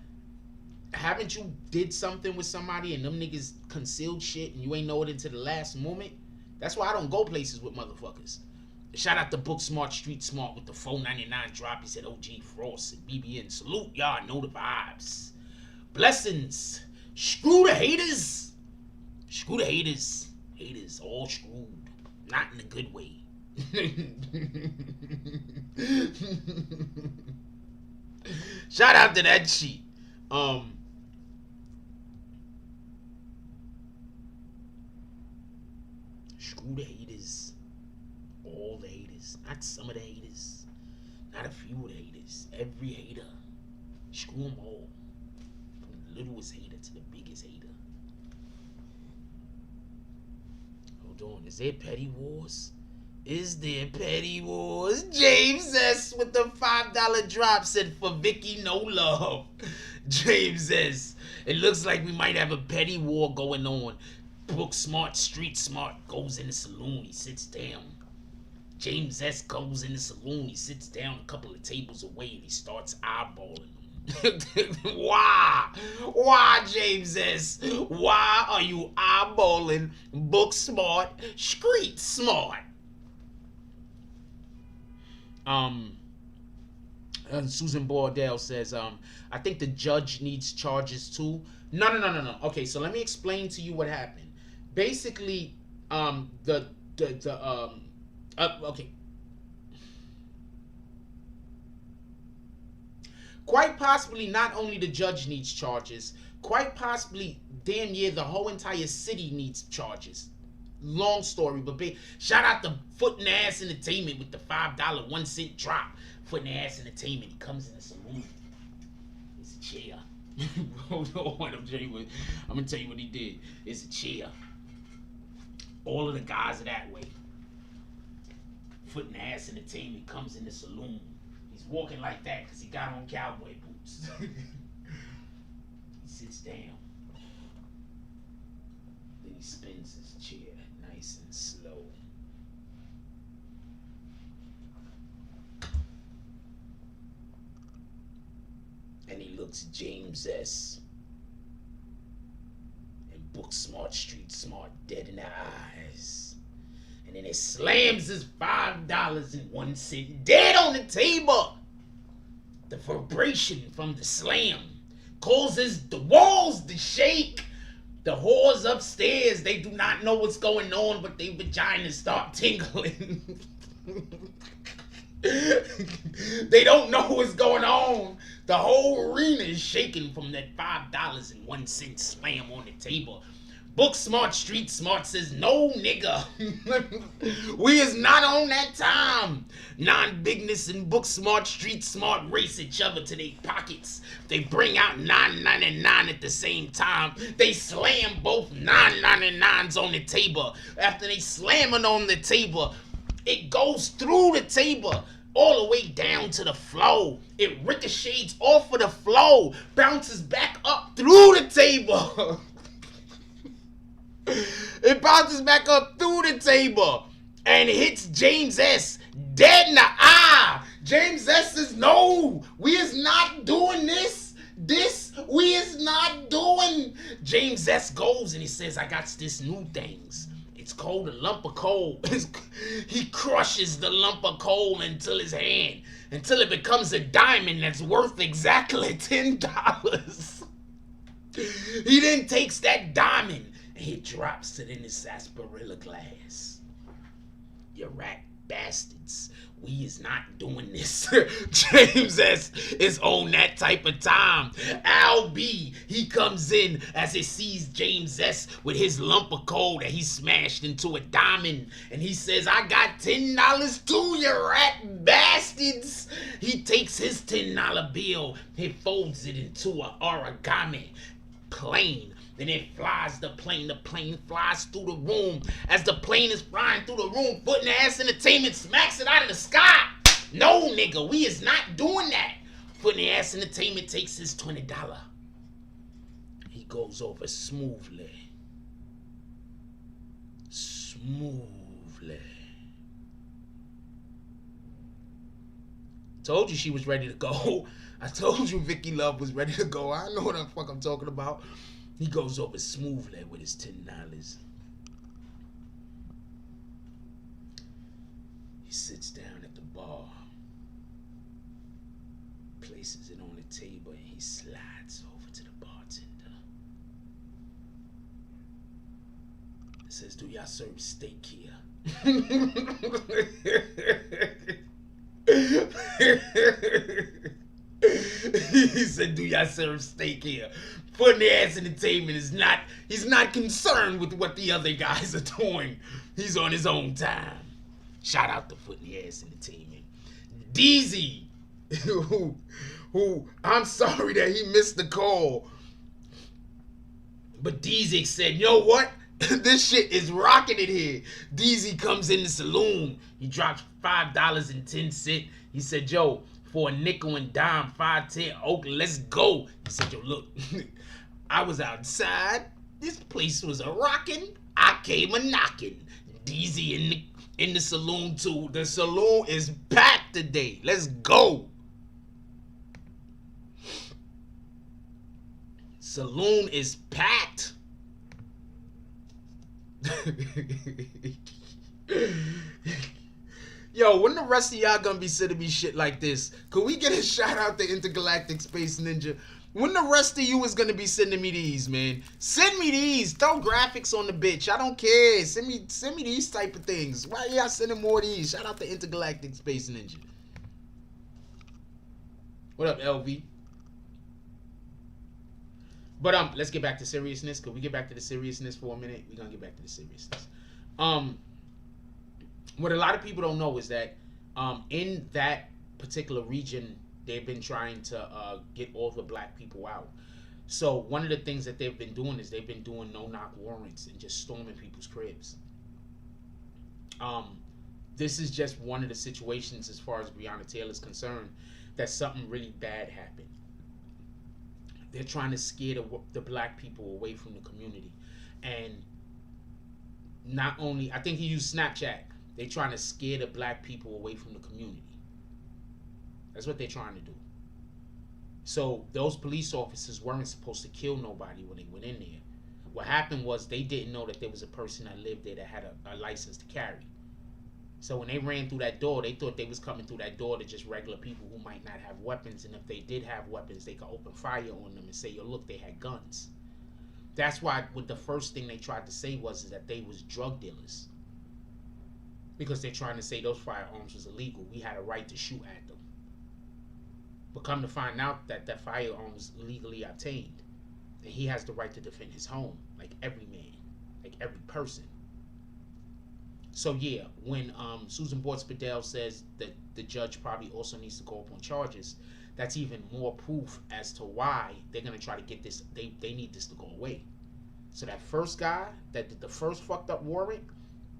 haven't you did something with somebody and them niggas concealed shit and you ain't know it until the last moment? That's why I don't go places with motherfuckers. Shout out to Book Smart, Street Smart with the $4.99 drop. He said, OG Frost and BBN. Salute, y'all know the vibes. Blessings. Screw the haters. Screw the haters. Haters all screwed. Not in a good way. Shout out to that shit. Screw the haters. All the haters. Not some of the haters. Not a few of the haters. Every hater. Screw them all. From the littlest hater to the biggest hater. Hold on. Is there petty wars? Is there petty wars? James S. with the $5 drop said for Vicky, no love. James S. It looks like we might have a petty war going on. Book smart, street smart goes in the saloon. He sits down. James S. goes in the saloon. He sits down a couple of tables away and he starts eyeballing them. Why? Why, James S? Why are you eyeballing book smart, street smart? Susan Bordell says, I think the judge needs charges too. No. Okay, so let me explain to you what happened. Basically, okay. Quite possibly, not only the judge needs charges, quite possibly, damn near the whole entire city needs charges. Long story, but big. Shout out to Foot and Ass Entertainment with the $5 1 cent drop. Foot and Ass Entertainment. He comes in the saloon. It's a chair. Hold on, I'm gonna tell you what he did. It's a chair. All of the guys are that way. Foot and Ass Entertainment comes in the saloon. He's walking like that because he got on cowboy boots. He sits down. Then he spins his chair nice and slow. And he looks James S. and Book Smart, Street Smart dead in the eyes. And then he slams his $5 1 cent dead on the table. The vibration from the slam causes the walls to shake. The whores upstairs, they do not know what's going on, but their vaginas start tingling. They don't know what's going on. The whole arena is shaking from that $5 1 cent slam on the table. Book Smart, Street Smart says, no, nigga. We is not on that time. Non-bigness and Book Smart, Street Smart race each other to their pockets. They bring out $9.99 at the same time. They slam both $9.99s on the table. After they slam it on the table, it goes through the table all the way down to the floor. It ricochets off of the floor, bounces back up through the table. It bounces back up through the table and hits James S. dead in the eye. James S. says, no, we is not doing this. We is not doing. James S. goes and he says, I got this new things. It's called a lump of coal. He crushes the lump of coal until his hand, until it becomes a diamond that's worth exactly $10. He then takes that diamond and he drops it in his sarsaparilla glass. You rat bastards. We is not doing this. James S. is on that type of time. Al B, he comes in as he sees James S. with his lump of coal that he smashed into a diamond. And he says, I got $10 too, you rat bastards. He takes his $10 bill, he folds it into an origami plane. Then it flies the plane flies through the room. As the plane is flying through the room, Foot and Ass Entertainment smacks it out of the sky. No, nigga, we is not doing that. Foot and Ass Entertainment takes his $20. He goes over smoothly. Told you she was ready to go. I told you Vicky Love was ready to go. I know what the fuck I'm talking about. He goes over smoothly with his $10. He sits down at the bar, places it on the table, and he slides over to the bartender. He says, do y'all serve steak here? He said, do y'all serve steak here? Foot and Ass Entertainment he's not concerned with what the other guys are doing. He's on his own time. Shout out to Foot and Ass Entertainment. Deezy, who I'm sorry that he missed the call. But Deezy said, you know what? This shit is rocking it here. DZ comes in the saloon. He drops $5.10. He said, yo, for a nickel and dime, 510 Oakland, let's go. He said, yo, look, I was outside. This place was a rocking. I came a knocking. DZ in the saloon too. The saloon is packed today. Let's go. Saloon is packed. Yo, when the rest of y'all gonna be sending me shit like this? Could we get a shout out to Intergalactic Space Ninja? When the rest of you is gonna be sending me these, man? Send me these. Throw graphics on the bitch. I don't care. Send me these type of things. Why y'all sending more of these? Shout out to Intergalactic Space Ninja. What up, LV? But let's get back to seriousness. Could we get back to the seriousness for a minute? We're gonna get back to the seriousness. What a lot of people don't know is that in that particular region, they've been trying to get all the black people out. So one of the things that they've been doing is they've been doing no-knock warrants and just storming people's cribs. This is just one of the situations, as far as Breonna Taylor is concerned, that something really bad happened. They're trying to scare the black people away from the community. And not only, I think he used Snapchat, they're trying to scare the black people away from the community. That's what they're trying to do. So those police officers weren't supposed to kill nobody when they went in there. What happened was they didn't know that there was a person that lived there that had a license to carry. So when they ran through that door, they thought they was coming through that door to just regular people who might not have weapons. And if they did have weapons, they could open fire on them and say, yo, look, they had guns. That's why what the first thing they tried to say was that they was drug dealers. Because they're trying to say those firearms was illegal. We had a right to shoot at them. But come to find out that that firearm was legally obtained. And he has the right to defend his home, like every man, like every person. So yeah, when Susan Bortz-Padel says that the judge probably also needs to go up on charges, that's even more proof as to why they're going to try to get this, they need this to go away. So that first guy that did the first fucked up warrant,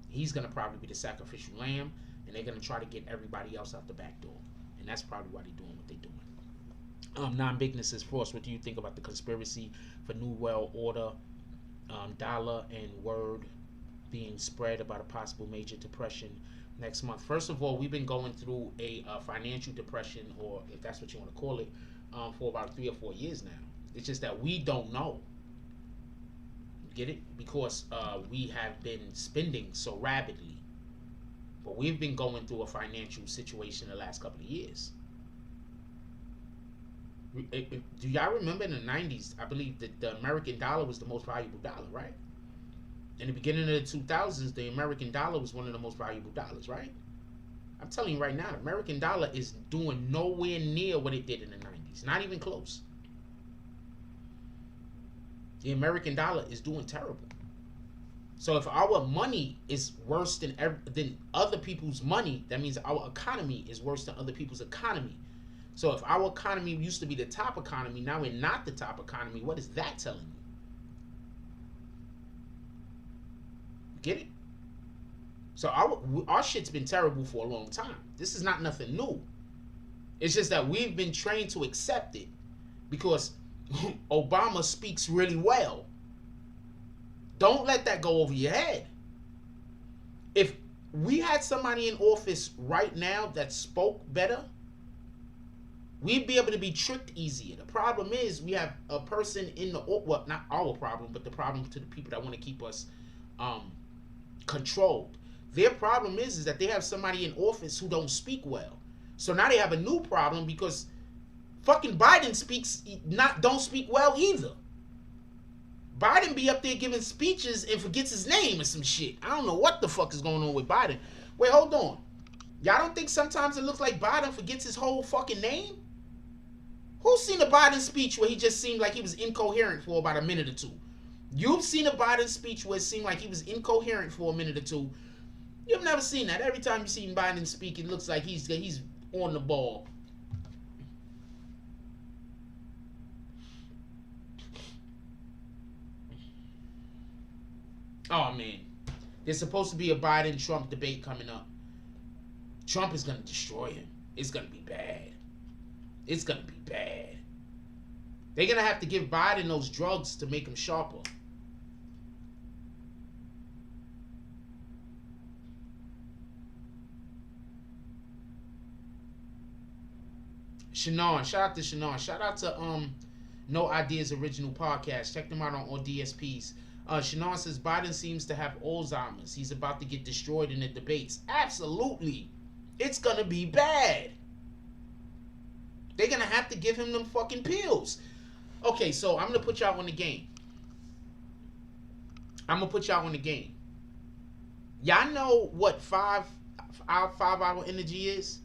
he's going to probably be the sacrificial lamb, and they're going to try to get everybody else out the back door. And that's probably why they're doing what they're doing. Non-bigness is Frost. What do you think about the conspiracy for New World Order, dollar and word being spread about a possible major depression next month? First of all, we've been going through a financial depression, or if that's what you want to call it, for about 3 or 4 years now. It's just that we don't know. Get it? Because we have been spending so rapidly. But we've been going through a financial situation the last couple of years. Do y'all remember in the 90s, I believe that the American dollar was the most valuable dollar, right? In the beginning of the 2000s, the American dollar was one of the most valuable dollars, right? I'm telling you right now, the American dollar is doing nowhere near what it did in the 90s. Not even close. The American dollar is doing terrible. So if our money is worse than other people's money, that means our economy is worse than other people's economy. So if our economy used to be the top economy, now we're not the top economy, what is that telling you? Get it? So our shit's been terrible for a long time. This is not nothing new. It's just that we've been trained to accept it because Obama speaks really well. Don't let that go over your head. If we had somebody in office right now that spoke better, we'd be able to be tricked easier. The problem is we have a person in the, well, not our problem, but the problem to the people that want to keep us controlled. Their problem is that they have somebody in office who don't speak well. So now they have a new problem because fucking Biden don't speak well either. Biden be up there giving speeches and forgets his name or some shit. I don't know what the fuck is going on with Biden. Wait, hold on. Y'all don't think sometimes it looks like Biden forgets his whole fucking name? Who's seen a Biden speech where he just seemed like he was incoherent for about a minute or two? You've seen a Biden speech where it seemed like he was incoherent for a minute or two. You've never seen that. Every time you see Biden speak, it looks like he's on the ball. Oh man, there's supposed to be a Biden-Trump debate coming up. Trump is gonna destroy him. It's gonna be bad. It's gonna be bad. They're gonna have to give Biden those drugs to make him sharper. Shannon, shout out to Shannon. Shout out to No Ideas Original Podcast. Check them out on all DSPs. Shannon says Biden seems to have Alzheimer's. He's about to get destroyed in the debates. Absolutely. It's gonna be bad. They're gonna have to give him them fucking pills. Okay, so I'm gonna put y'all on the game. Y'all know what 5-hour energy is?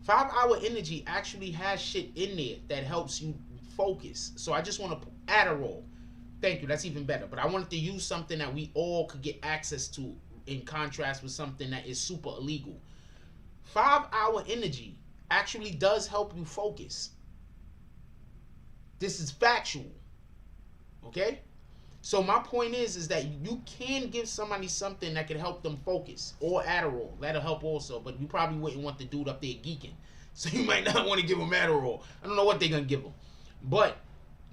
5-hour energy actually has shit in there that helps you focus. So I just want to Adderall. Thank you. That's even better. But I wanted to use something that we all could get access to in contrast with something that is super illegal. 5-hour energy actually does help you focus. This is factual. Okay? So my point is that you can give somebody something that can help them focus. Or Adderall. That'll help also. But you probably wouldn't want the dude up there geeking. So you might not want to give him Adderall. I don't know what they're going to give him. But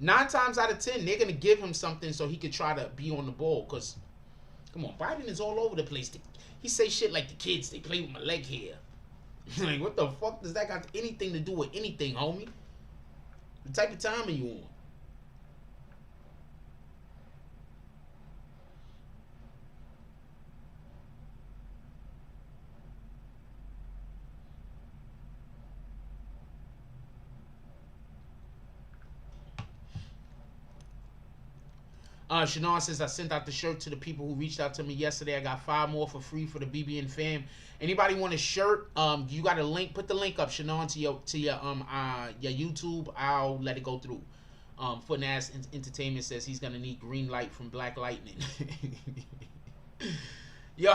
9 times out of 10, they're going to give him something so he could try to be on the ball. Because, come on, Biden is all over the place. He say shit like the kids, they play with my leg hair. Like, what the fuck does that got anything to do with anything, homie? The type of time are you on? Shannon says, I sent out the shirt to the people who reached out to me yesterday. I got 5 more for free for the BBN fam. Anybody want a shirt? You got a link. Put the link up, Shannon, to your YouTube. I'll let it go through. Foot and Ass Entertainment says he's gonna need green light from Black Lightning. Yo,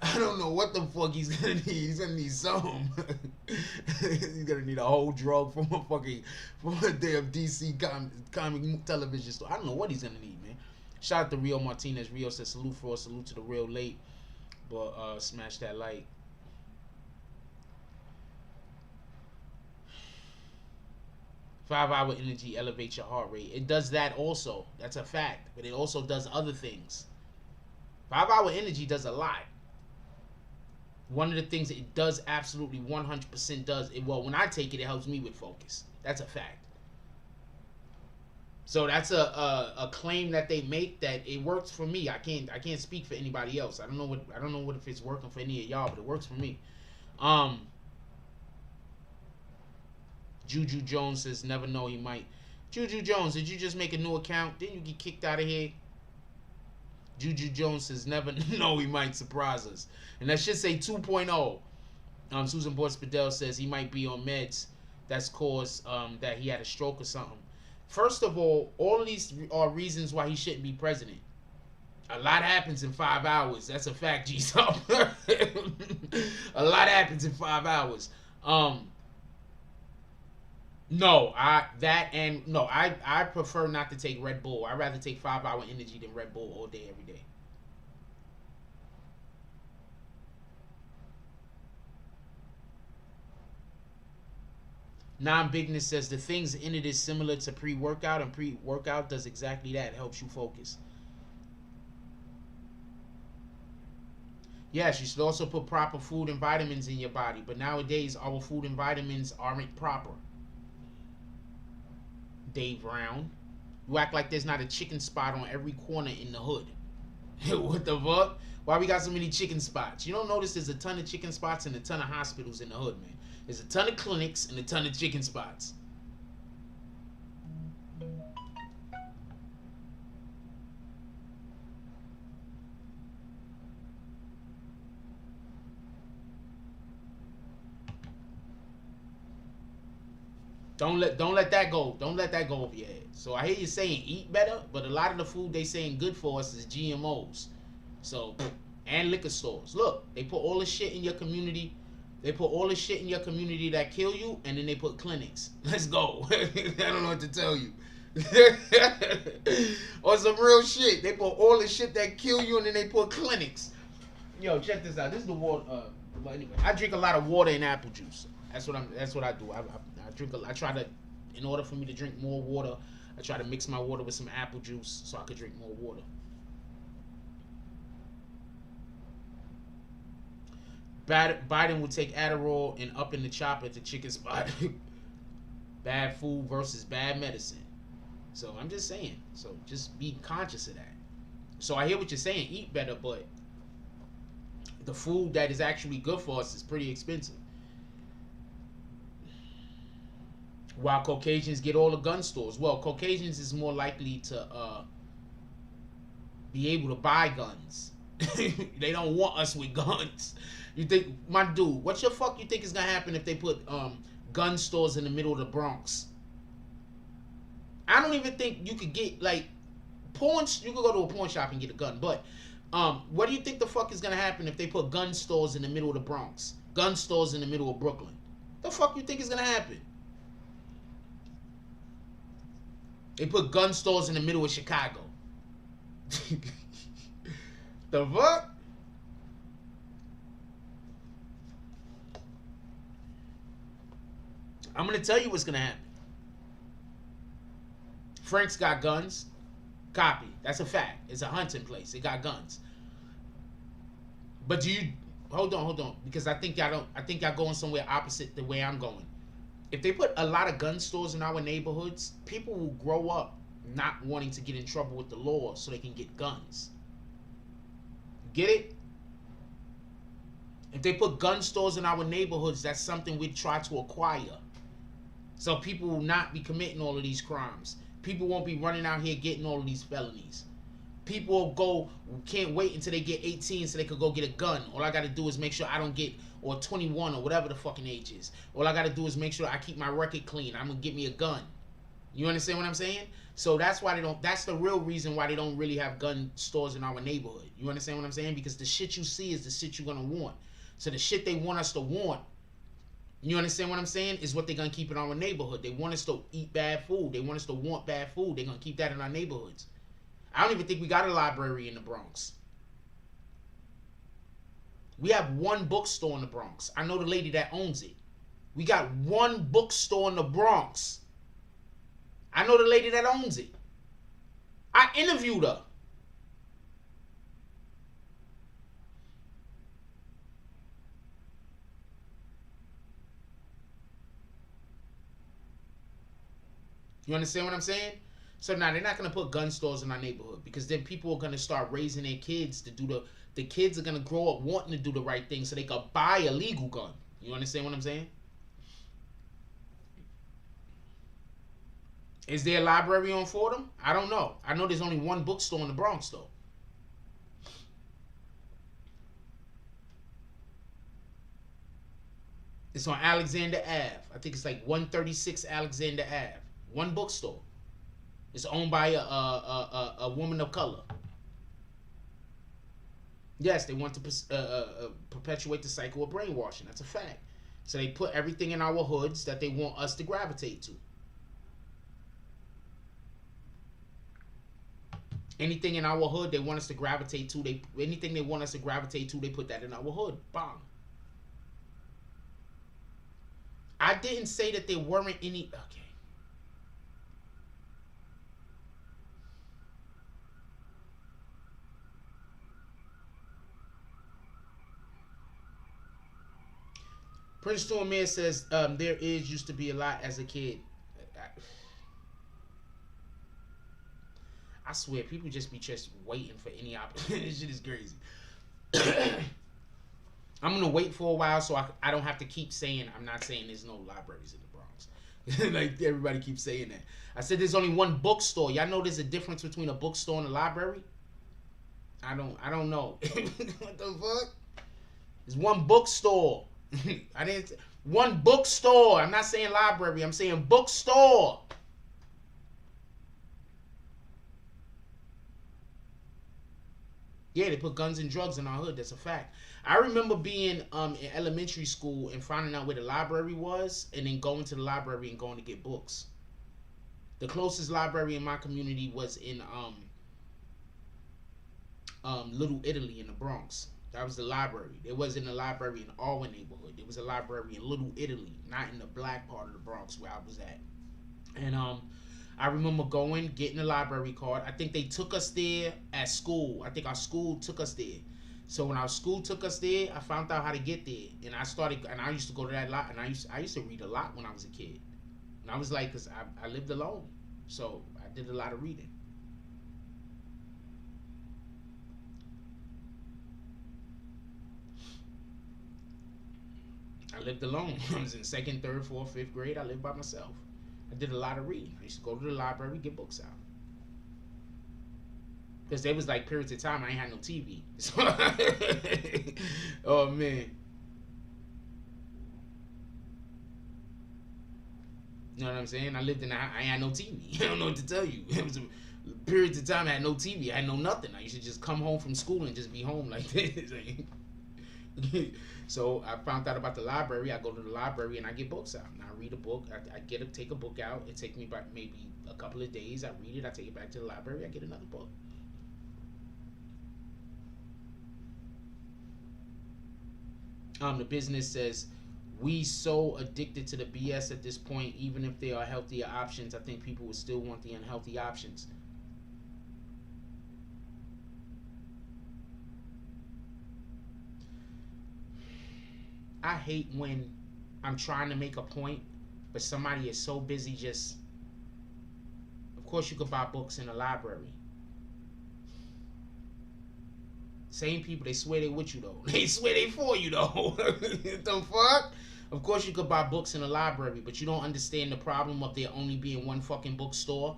I don't know what the fuck he's gonna need. He's gonna need some. He's gonna need a whole drug from a damn DC comic television store. I don't know what he's gonna need, man. Shout out to Rio Martinez. Rio says salute for us, salute to the real late. But smash that like. Five-hour energy elevates your heart rate. It does that also. That's a fact. But it also does other things. 5-hour energy does a lot. One of the things that it does absolutely 100% does, well, when I take it, it helps me with focus. That's a fact. So that's a claim that they make that it works for me. I can't speak for anybody else. I don't know what if it's working for any of y'all, but it works for me. Juju Jones says never know he might. Juju Jones, did you just make a new account? Didn't you get kicked out of here? Juju Jones says never know he might surprise us. And that should say 2.0. Susan Boyd Spadell says he might be on meds. That's caused that he had a stroke or something. First of all of these are reasons why he shouldn't be president. A lot happens in 5 hours. That's a fact, G-Sub. A lot happens in 5 hours. I prefer not to take Red Bull. I'd rather take 5-hour energy than Red Bull all day, every day. Non-Bigness says the things in it is similar to pre-workout, and pre-workout does exactly that. It helps you focus. Yes, you should also put proper food and vitamins in your body, but nowadays our food and vitamins aren't proper. Dave Brown, you act like there's not a chicken spot on every corner in the hood. What the fuck? Why we got so many chicken spots? You don't notice there's a ton of chicken spots and a ton of hospitals in the hood, man. There's a ton of clinics and a ton of chicken spots. Don't let that go. Don't let that go over your head. So I hear you saying eat better, but a lot of the food they saying good for us is GMOs. So, and liquor stores. Look, they put all the shit in your community. They put all the shit in your community that kill you, and then they put clinics. Let's go. I don't know what to tell you. Or some real shit. They put all the shit that kill you, and then they put clinics. Yo, check this out. This is the water. But anyway, I drink a lot of water and apple juice. That's what I do. I drink. I try to, in order for me to drink more water, I try to mix my water with some apple juice so I could drink more water. Biden will take Adderall and up in the chopper at the chicken spot. Bad food versus bad medicine. So I'm just saying. So just be conscious of that. So I hear what you're saying. Eat better, but the food that is actually good for us is pretty expensive. While Caucasians get all the gun stores. Well, Caucasians is more likely to be able to buy guns. They don't want us with guns. You think, my dude, what the fuck you think is gonna happen if they put gun stores in the middle of the Bronx? I don't even think you could get, like, porns. You could go to a porn shop and get a gun, but what do you think the fuck is gonna happen if they put gun stores in the middle of the Bronx? Gun stores in the middle of Brooklyn? The fuck you think is gonna happen? They put gun stores in the middle of Chicago. The fuck? I'm gonna tell you what's gonna happen. Frank's got guns. Copy. That's a fact. It's a hunting place. They got guns. But do you hold on, because I think y'all going somewhere opposite the way I'm going. If they put a lot of gun stores in our neighborhoods, people will grow up not wanting to get in trouble with the law so they can get guns. Get it? If they put gun stores in our neighborhoods, that's something we'd try to acquire. So people will not be committing all of these crimes. People won't be running out here getting all of these felonies. People can't wait until they get 18 so they could go get a gun. All I got to do is make sure I don't get, or 21 or whatever the fucking age is. All I got to do is make sure I keep my record clean. I'm going to get me a gun. You understand what I'm saying? So that's why that's the real reason why they don't really have gun stores in our neighborhood. You understand what I'm saying? Because the shit you see is the shit you're going to want. So the shit they want us to want, you understand what I'm saying, is what they're going to keep in our neighborhood. They want us to eat bad food. They want us to want bad food. They're going to keep that in our neighborhoods. I don't even think we got a library in the Bronx. We have one bookstore in the Bronx. I know the lady that owns it. We got one bookstore in the Bronx. I know the lady that owns it. I interviewed her. You understand what I'm saying? So now they're not going to put gun stores in our neighborhood, because then people are going to start raising their kids to do the kids are going to grow up wanting to do the right thing so they can buy a legal gun. You understand what I'm saying? Is there a library on Fordham? I don't know. I know there's only one bookstore in the Bronx, though. It's on Alexander Ave. I think it's like 136 Alexander Ave. One bookstore. It's owned by a woman of color. Yes, they want to perpetuate the cycle of brainwashing. That's a fact. So they put everything in our hoods that they want us to gravitate to. Anything in our hood they want us to gravitate to, anything they want us to gravitate to, they put that in our hood. Bang. I didn't say that there weren't any. Okay. Prince Stormare says there used to be a lot as a kid. I swear, people just be waiting for any opportunity. This shit is crazy. I'm gonna wait for a while so I don't have to keep saying. I'm not saying there's no libraries in the Bronx. Like everybody keeps saying that. I said there's only one bookstore. Y'all know there's a difference between a bookstore and a library? I don't know. What the fuck? There's one bookstore. One bookstore. I'm not saying library. I'm saying bookstore. Yeah, they put guns and drugs in our hood. That's a fact. I remember being in elementary school and finding out where the library was, and then going to the library and going to get books. The closest library in my community was in Little Italy in the Bronx. That was the library. There wasn't a library in Alwyn neighborhood. There was a library in Little Italy, not in the black part of the Bronx where I was at. And I remember going, getting a library card. I think they took us there at school. I think our school took us there. So when our school took us there, I found out how to get there, and I used to go to that lot, and I used to read a lot when I was a kid. And I was like, cause I lived alone, so I did a lot of reading. I lived alone. I was in second, third, fourth, fifth grade. I lived by myself. I did a lot of reading. I used to go to the library, get books out. Because there was like periods of time I ain't had no TV. So oh man. You know what I'm saying? I lived in I ain't had no TV. I don't know what to tell you. It was periods of time I had no TV. I had no nothing. I used to just come home from school and just be home like this. So I found out about the library. I go to the library and I get books out. And I read a book. I take a book out. It takes me back maybe a couple of days. I read it. I take it back to the library. I get another book. The business says, we so addicted to the BS at this point, even if there are healthier options, I think people would still want the unhealthy options. I hate when I'm trying to make a point, but somebody is so busy just... Of course you could buy books in the library. Same people, they swear they with you though. They swear they for you though. What the fuck? Of course you could buy books in the library, but you don't understand the problem of there only being one fucking bookstore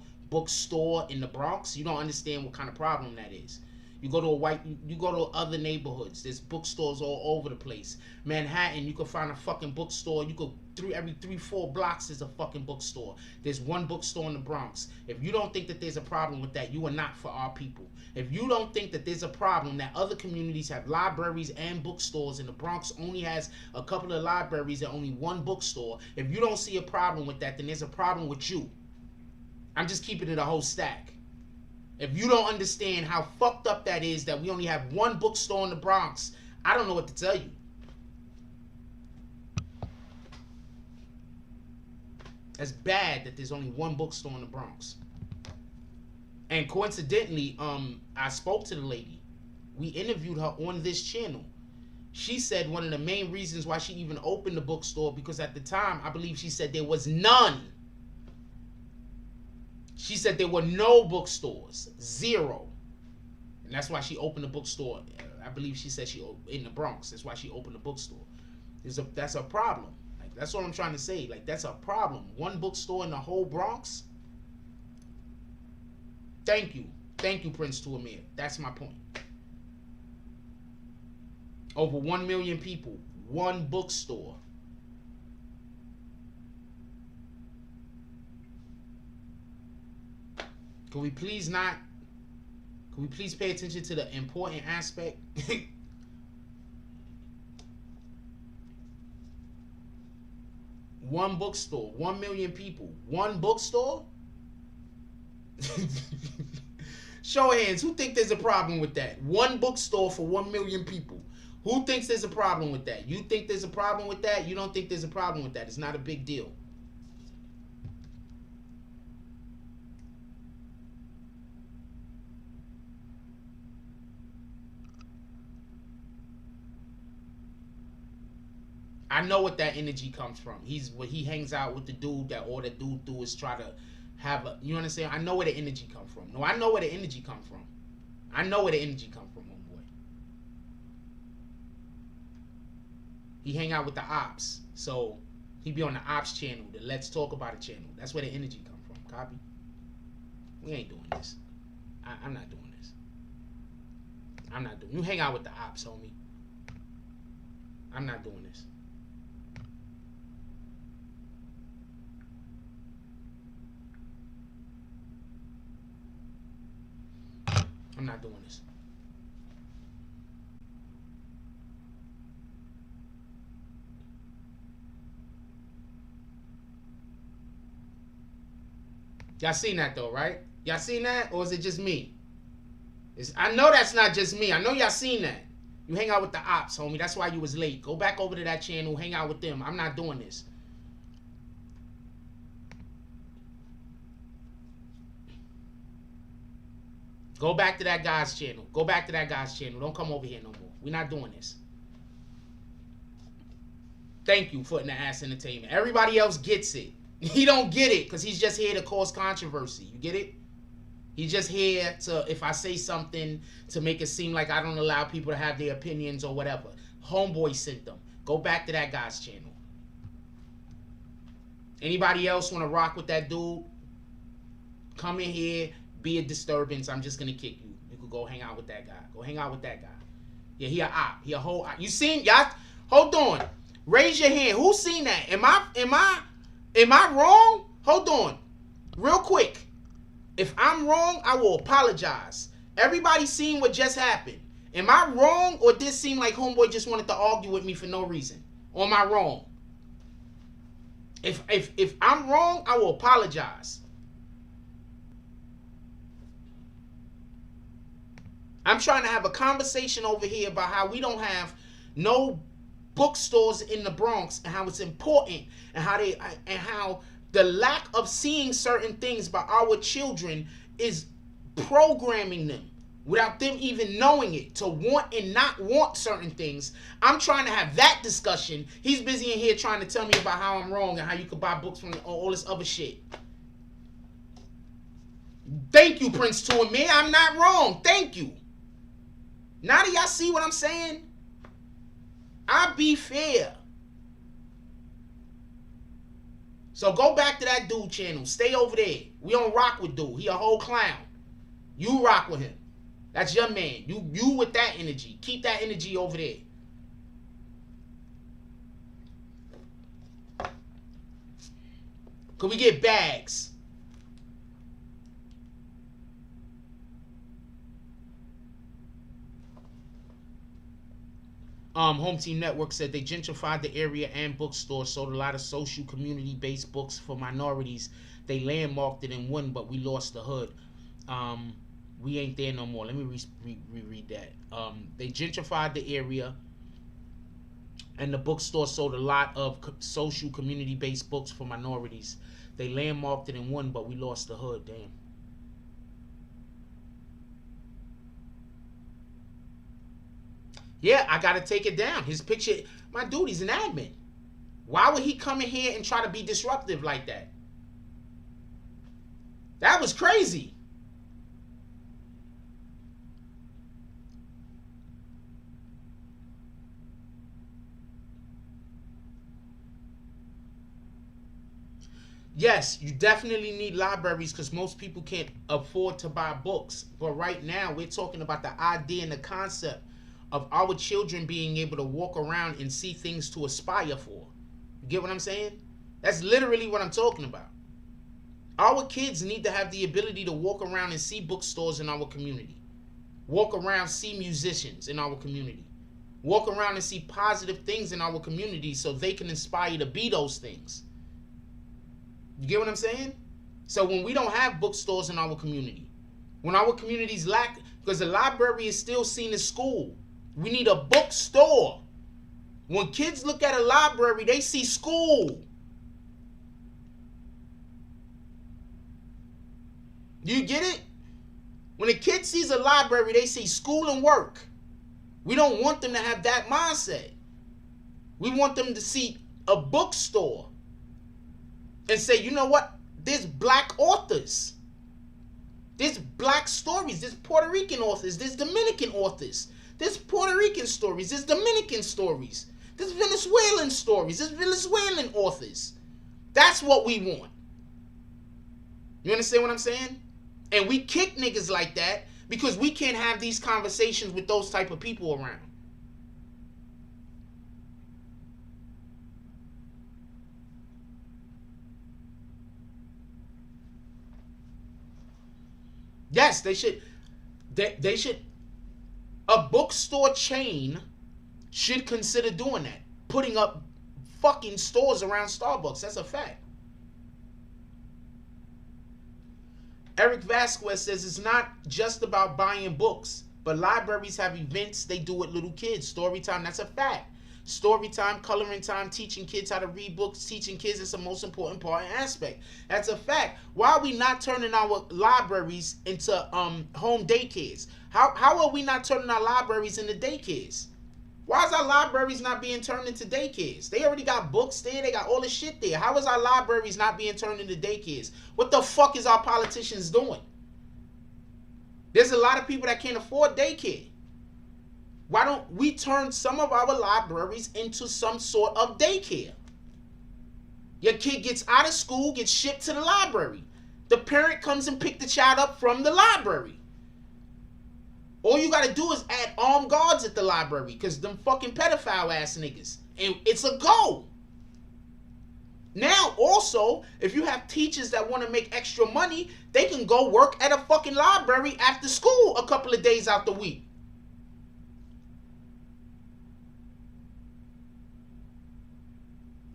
in the Bronx. You don't understand what kind of problem that is. You go to other neighborhoods. There's bookstores all over the place. Manhattan, you can find a fucking bookstore. Every 3-4 blocks there's a fucking bookstore. There's one bookstore in the Bronx. If you don't think that there's a problem with that, you are not for our people. If you don't think that there's a problem that other communities have libraries and bookstores and the Bronx only has a couple of libraries and only one bookstore, if you don't see a problem with that, then there's a problem with you. I'm just keeping it a whole stack. If you don't understand how fucked up that is that we only have one bookstore in the Bronx, I don't know what to tell you. It's bad that there's only one bookstore in the Bronx. And coincidentally, I spoke to the lady. We interviewed her on this channel. She said one of the main reasons why she even opened the bookstore, because at the time, I believe she said there was none. She said there were no bookstores, 0. And that's why she opened a bookstore. I believe she said in the Bronx. That's why she opened a bookstore. That's a problem. Like, that's what I'm trying to say. Like, that's a problem. One bookstore in the whole Bronx? Thank you. Thank you, Prince Tuamir. That's my point. Over 1 million people. One bookstore. Can we please pay attention to the important aspect? One bookstore, 1 million people, one bookstore? Show of hands, who think there's a problem with that? One bookstore for 1 million people. Who thinks there's a problem with that? You think there's a problem with that? You don't think there's a problem with that? It's not a big deal. I know what that energy comes from. He hangs out with the dude that all the dude do is try to have a, you understand? I know where the energy come from. No, I know where the energy come from. I know where the energy come from, homeboy. He hang out with the ops. So he be on the ops channel, the Let's Talk About It channel. That's where the energy come from. Copy? We ain't doing this. I'm not doing this. I'm not doing. You hang out with the ops, homie. I'm not doing this. I'm not doing this. Y'all seen that though, right? Y'all seen that? Or is it just me? I know that's not just me. I know y'all seen that. You hang out with the ops, homie. That's why you was late. Go back over to that channel. Hang out with them. I'm not doing this. Go back to that guy's channel. Go back to that guy's channel. Don't come over here no more. We're not doing this. Thank you for the ass entertainment. Everybody else gets it. He don't get it because he's just here to cause controversy. You get it? He's just here to, if I say something, to make it seem like I don't allow people to have their opinions or whatever. Homeboy sent them. Go back to that guy's channel. Anybody else want to rock with that dude? Come in here, be a disturbance. I'm just going to kick you. You could go hang out with that guy. Go hang out with that guy. Yeah, he a op. He a whole op. You seen? Y'all, hold on. Raise your hand. Who seen that? Am I wrong? Hold on. Real quick. If I'm wrong, I will apologize. Everybody seen what just happened. Am I wrong, or did this seem like homeboy just wanted to argue with me for no reason? Or am I wrong? If I'm wrong, I will apologize. I'm trying to have a conversation over here about how we don't have no bookstores in the Bronx and how it's important and how the lack of seeing certain things by our children is programming them without them even knowing it to want and not want certain things. I'm trying to have that discussion. He's busy in here trying to tell me about how I'm wrong and how you could buy books from all this other shit. Thank you, Prince 2 and me. I'm not wrong. Thank you. Now do y'all see what I'm saying? I be fair. So go back to that dude channel. Stay over there. We don't rock with dude. He a whole clown. You rock with him. That's your man. You with that energy. Keep that energy over there. Could we get bags? Home Team Network said they gentrified the area and bookstores, sold a lot of social community-based books for minorities. They landmarked it and won, but we lost the hood. We ain't there no more. Let me reread that. They gentrified the area and the bookstore sold a lot of social community-based books for minorities. They landmarked it and won, but we lost the hood. Damn. Yeah, I gotta take it down. His picture, my dude, he's an admin. Why would he come in here and try to be disruptive like that? That was crazy. Yes, you definitely need libraries because most people can't afford to buy books. But right now, we're talking about the idea and the concept of our children being able to walk around and see things to aspire for. You get what I'm saying? That's literally what I'm talking about. Our kids need to have the ability to walk around and see bookstores in our community. Walk around, see musicians in our community. Walk around and see positive things in our community so they can inspire to be those things. You get what I'm saying? So when we don't have bookstores in our community, when our communities lack, because the library is still seen as school, we need a bookstore. When kids look at a library, they see school. Do you get it? When a kid sees a library, they see school and work. We don't want them to have that mindset. We want them to see a bookstore and say, you know what? There's black authors. There's black stories. There's Puerto Rican authors. There's Dominican authors. There's Puerto Rican stories. There's Dominican stories. There's Venezuelan stories. There's Venezuelan authors. That's what we want. You understand what I'm saying? And we kick niggas like that because we can't have these conversations with those type of people around. Yes, they should. They should. A bookstore chain should consider doing that. Putting up fucking stores around Starbucks. That's a fact. Eric Vasquez says it's not just about buying books, but libraries have events they do with little kids. Story time, that's a fact. Story time, coloring time, teaching kids how to read books, teaching kids is the most important part and aspect. That's a fact. Why are we not turning our libraries into home daycares? How are we not turning our libraries into daycares? Why is our libraries not being turned into daycares? They already got books there. They got all the shit there. How is our libraries not being turned into daycares? What the fuck is our politicians doing? There's a lot of people that can't afford daycare. Why don't we turn some of our libraries into some sort of daycare? Your kid gets out of school, gets shipped to the library. The parent comes and picks the child up from the library. All you gotta do is add armed guards at the library, because them fucking pedophile ass niggas. And it's a go. Now, also, if you have teachers that want to make extra money, they can go work at a fucking library after school a couple of days out the week.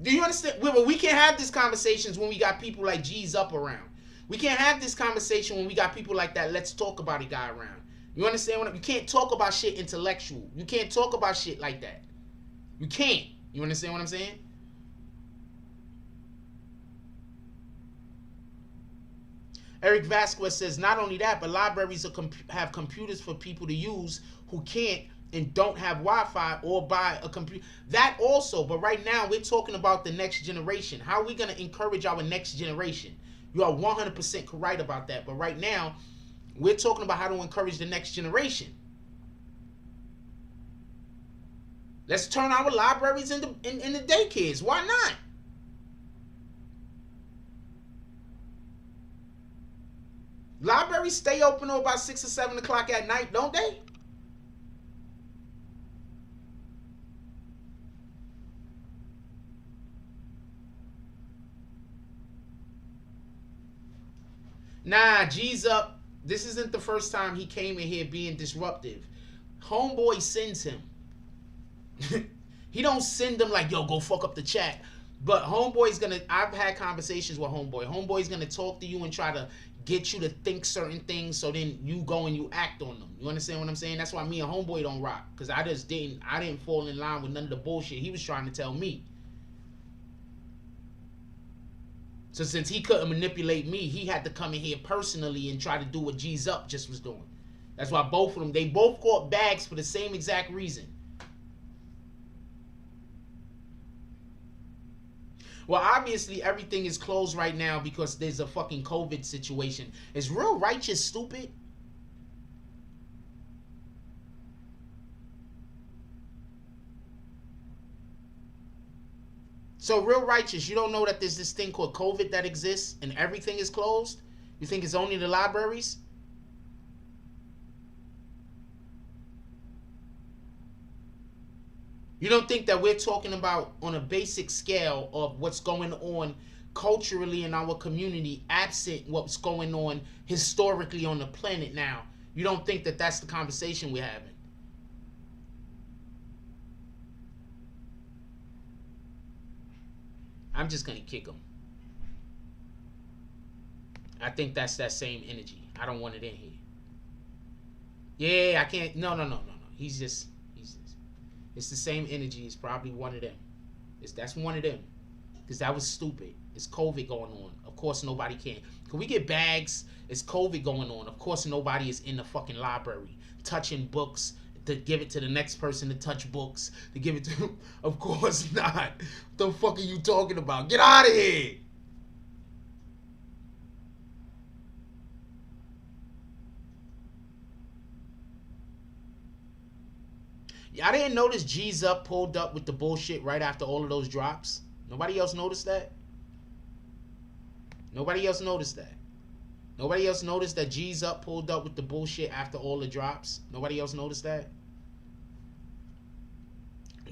Do you understand? We can't have these conversations when we got people like G's Up around. We can't have this conversation when we got people like that Let's Talk About It guy around. You understand what you can't talk about shit intellectual. You can't talk about shit like that. You can't. You understand what I'm saying? Eric Vasquez says not only that, but libraries have computers for people to use who can't and don't have Wi-Fi or buy a computer. That also, but right now we're talking about the next generation. How are we going to encourage our next generation? You are 100% right about that. But right now, we're talking about how to encourage the next generation. Let's turn our libraries into daycares. Why not? Libraries stay open till about 6 or 7 o'clock at night, don't they? Nah, G's Up. This isn't the first time he came in here being disruptive. Homeboy sends him. He don't send them like, yo, go fuck up the chat. But Homeboy's gonna, I've had conversations with Homeboy. Homeboy's gonna talk to you and try to get you to think certain things, so then you go and you act on them. You understand what I'm saying? That's why me and Homeboy don't rock. Because I didn't fall in line with none of the bullshit he was trying to tell me. So since he couldn't manipulate me, he had to come in here personally and try to do what G's Up just was doing. That's why both of them, they both caught bags for the same exact reason. Well, obviously everything is closed right now because there's a fucking COVID situation. Is Real Righteous stupid? So Real Righteous, you don't know that there's this thing called COVID that exists and everything is closed? You think it's only the libraries? You don't think that we're talking about on a basic scale of what's going on culturally in our community, absent what's going on historically on the planet now? You don't think that that's the conversation we're having? I'm just going to kick him. I think that's that same energy. I don't want it in here. Yeah, I can't. No. He's just. It's the same energy. It's probably one of them. That's one of them. Because that was stupid. It's COVID going on. Of course nobody can. Can we get bags? It's COVID going on. Of course nobody is in the fucking library touching books to give it to the next person to touch books. To give it to... Of course not. What the fuck are you talking about? Get out of here. I didn't notice G's Up pulled up with the bullshit right after all of those drops. Nobody else noticed that? Nobody else noticed that? Nobody else noticed that G's Up pulled up with the bullshit after all the drops? Nobody else noticed that?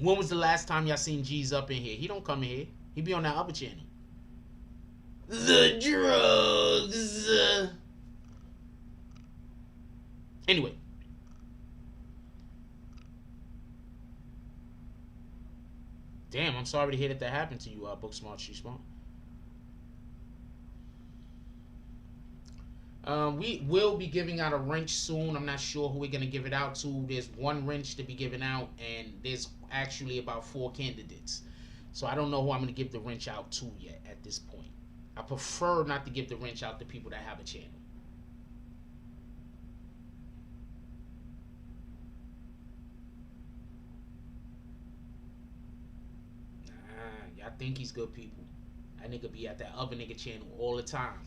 When was the last time y'all seen G's Up in here? He don't come in here. He be on that other channel. The drugs. Anyway. Damn, I'm sorry to hear that happened to you, Book Smart, She Smart. We will be giving out a wrench soon. I'm not sure who we're going to give it out to. There's one wrench to be given out, and there's actually about 4 candidates. So I don't know who I'm going to give the wrench out to yet at this point. I prefer not to give the wrench out to people that have a channel. Nah, y'all think he's good people. That nigga be at that other nigga channel all the time.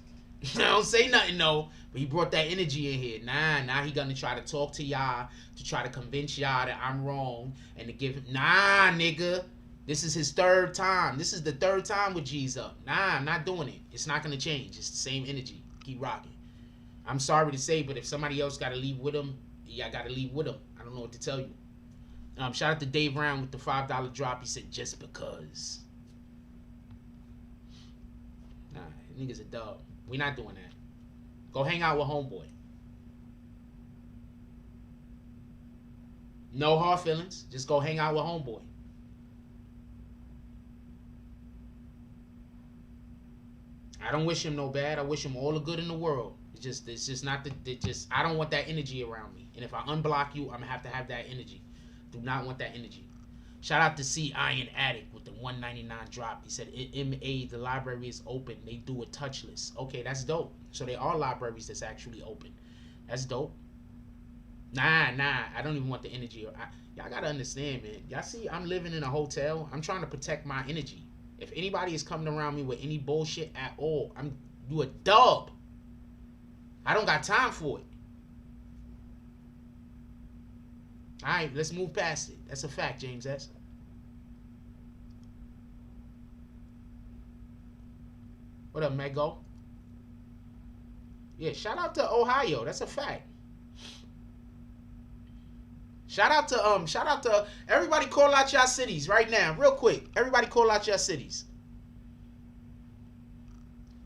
I don't say nothing, no, but he brought that energy in here. Now he gonna try to talk to y'all to try to convince y'all that I'm wrong and to give him, nah, nigga. This is his 3rd time. This is the 3rd time with G's up. Nah, I'm not doing it. It's not gonna change. It's the same energy. Keep rocking. I'm sorry to say, but if somebody else gotta leave with him, y'all gotta leave with him. I don't know what to tell you. Shout out to Dave Brown with the $5 drop. He said, just because. Nah, nigga's a dub. We not doing that. Go hang out with homeboy. No hard feelings. Just go hang out with homeboy. I don't wish him no bad. I wish him all the good in the world. It's just not I don't want that energy around me. And if I unblock you, I'm gonna have to have that energy. Do not want that energy. Shout out to C Iron Addict with the $1.99 drop. He said, MA, the library is open. They do a touchless. Okay, that's dope. So there are libraries that's actually open. That's dope. Nah, I don't even want the energy. Y'all gotta understand, man. Y'all see, I'm living in a hotel. I'm trying to protect my energy. If anybody is coming around me with any bullshit at all, you a dub. I don't got time for it. All right, let's move past it. That's a fact, James S. What up, Mego? Yeah, shout out to Ohio. That's a fact. Shout out to everybody. Call out your cities right now, real quick. Everybody call out your cities.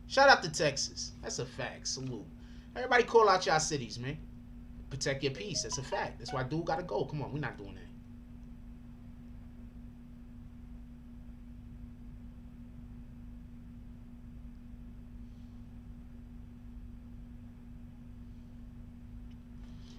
Shout out to Texas. That's a fact. Salute. Everybody call out your cities, man. Protect your peace. That's a fact. That's why dude gotta go. Come on, we're not doing that.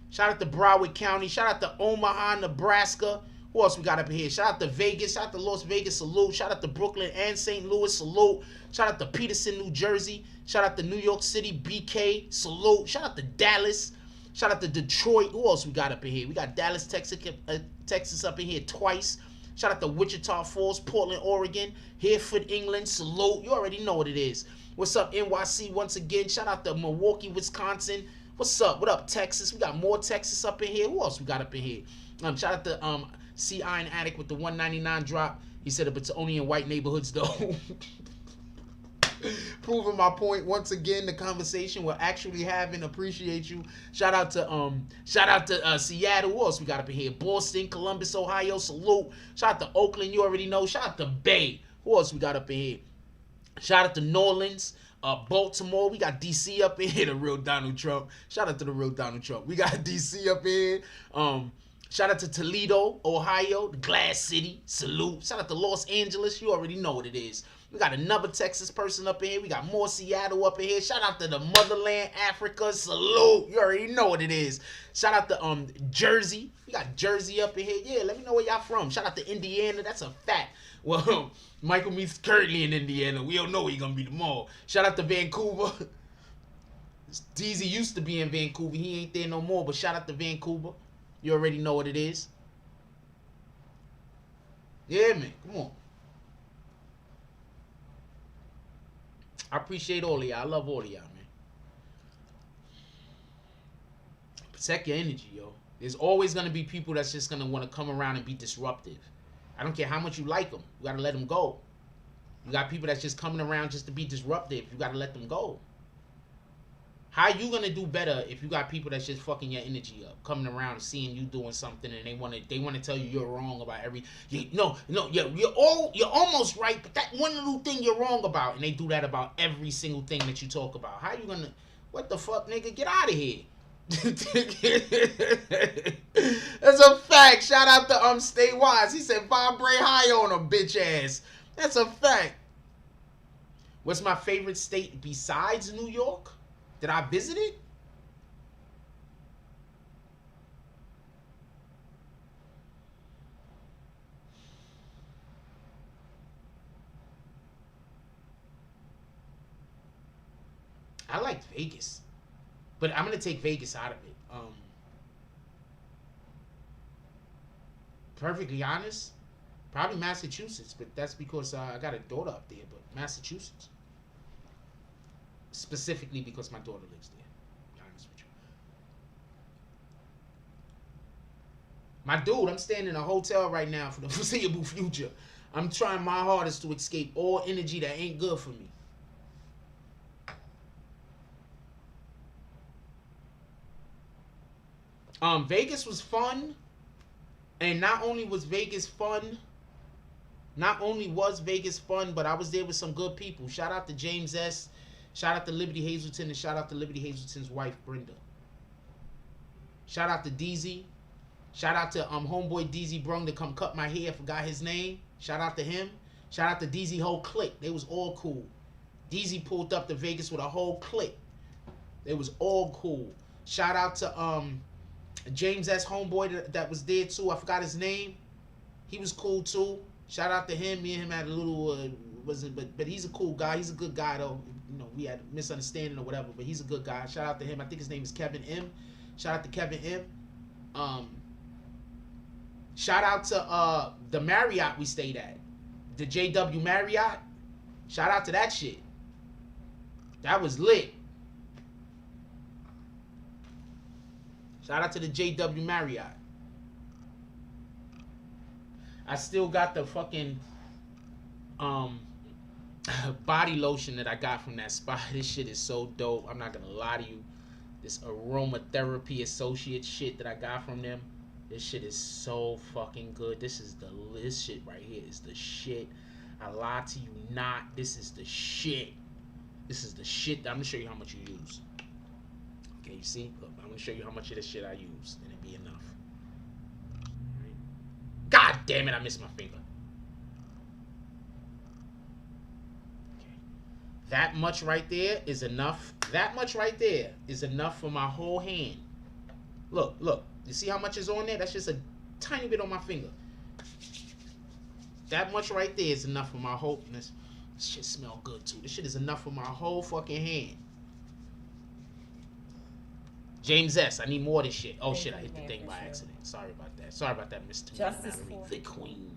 Shout out to Broward County. Shout out to Omaha, Nebraska. Who else we got up here? Shout out to Vegas. Shout out to Las Vegas. Salute. Shout out to Brooklyn and St. Louis. Salute. Shout out to Peterson, New Jersey. Shout out to New York City. BK. Salute. Shout out to Dallas. Shout out to Detroit. Who else we got up in here? We got Dallas, Texas up in here twice. Shout out to Wichita Falls, Portland, Oregon. Hereford, England. Salute. You already know what it is. What's up, NYC? Once again, shout out to Milwaukee, Wisconsin. What's up? What up, Texas? We got more Texas up in here. Who else we got up in here? Shout out to C Iron Addict with the $1.99 drop. He said it's only in white neighborhoods though. Proving my point once again. The conversation we're actually having. Appreciate you. Shout out to Seattle. Who else we got up in here? Boston, Columbus, Ohio. Salute. Shout out to Oakland. You already know. Shout out to Bay. Who else we got up in here? Shout out to New Orleans. Baltimore. We got DC up in here. The real Donald Trump. Shout out to the real Donald Trump. We got DC up in here. Shout out to Toledo, Ohio, the Glass City. Salute. Shout out to Los Angeles. You already know what it is. We got another Texas person up in here. We got more Seattle up in here. Shout out to the motherland, Africa. Salute. You already know what it is. Shout out to Jersey. We got Jersey up in here. Yeah, let me know where y'all from. Shout out to Indiana. That's a fact. Well, Michael Meeks currently in Indiana. We don't know where he's going to be tomorrow. Shout out to Vancouver. DZ used to be in Vancouver. He ain't there no more, but shout out to Vancouver. You already know what it is. Yeah, man. Come on. I appreciate all of y'all. I love all of y'all, man. Protect your energy, yo. There's always going to be people that's just going to want to come around and be disruptive. I don't care how much you like them. You got to let them go. You got people that's just coming around just to be disruptive. You got to let them go. How you going to do better if you got people that's just fucking your energy up, coming around and seeing you doing something and they want to tell you you're wrong about you're almost right, but that one little thing you're wrong about, and they do that about every single thing that you talk about. How you going to, what the fuck, nigga? Get out of here. That's a fact. Shout out to Stay Wise. He said vibrate high on a bitch ass. That's a fact. What's my favorite state besides New York that I visited? I liked Vegas, but I'm gonna take Vegas out of it. Perfectly honest, probably Massachusetts, but that's because I got a daughter up there. But Massachusetts, specifically because my daughter lives there. To be honest with you, my dude, I'm staying in a hotel right now for the foreseeable future. I'm trying my hardest to escape all energy that ain't good for me. Vegas was fun. And not only was Vegas fun, but I was there with some good people. Shout out to James S. Shout out to Liberty Hazelton, and shout out to Liberty Hazelton's wife, Brenda. Shout out to DZ. Shout out to homeboy DZ Brung to come cut my hair. Forgot his name. Shout out to him. Shout out to DZ whole clique. They was all cool. DZ pulled up to Vegas with a whole clique. They was all cool. Shout out to James S. homeboy that was there too. I forgot his name. He was cool too. Shout out to him. Me and him had a little but he's a cool guy. He's a good guy though. You know, we had a misunderstanding or whatever, but he's a good guy. Shout out to him. I think his name is Kevin M. Shout out to Kevin M. Shout out to the Marriott we stayed at. The JW Marriott. Shout out to that shit. That was lit. Shout out to the JW Marriott. I still got the fucking body lotion that I got from that spot. This shit is so dope. I'm not gonna lie to you. This aromatherapy associate shit that I got from them. This shit is so fucking good. This shit right here is the shit. I lie to you not. This is the shit. This is the shit. I'm gonna show you how much you use. Okay, you see? Look, I'm gonna show you how much of this shit I use, and it'd be enough. Right. God damn it, I missed my finger. Okay. That much right there is enough. That much right there is enough for my whole hand. Look, look. You see how much is on there? That's just a tiny bit on my finger. That much right there is enough for my whole... This shit smell good too. This shit is enough for my whole fucking hand. James S. I need more of this shit. Oh shit, I hit the thing by accident. Sorry about that. Sorry about that, Mr. Justice Mallory, for the queen.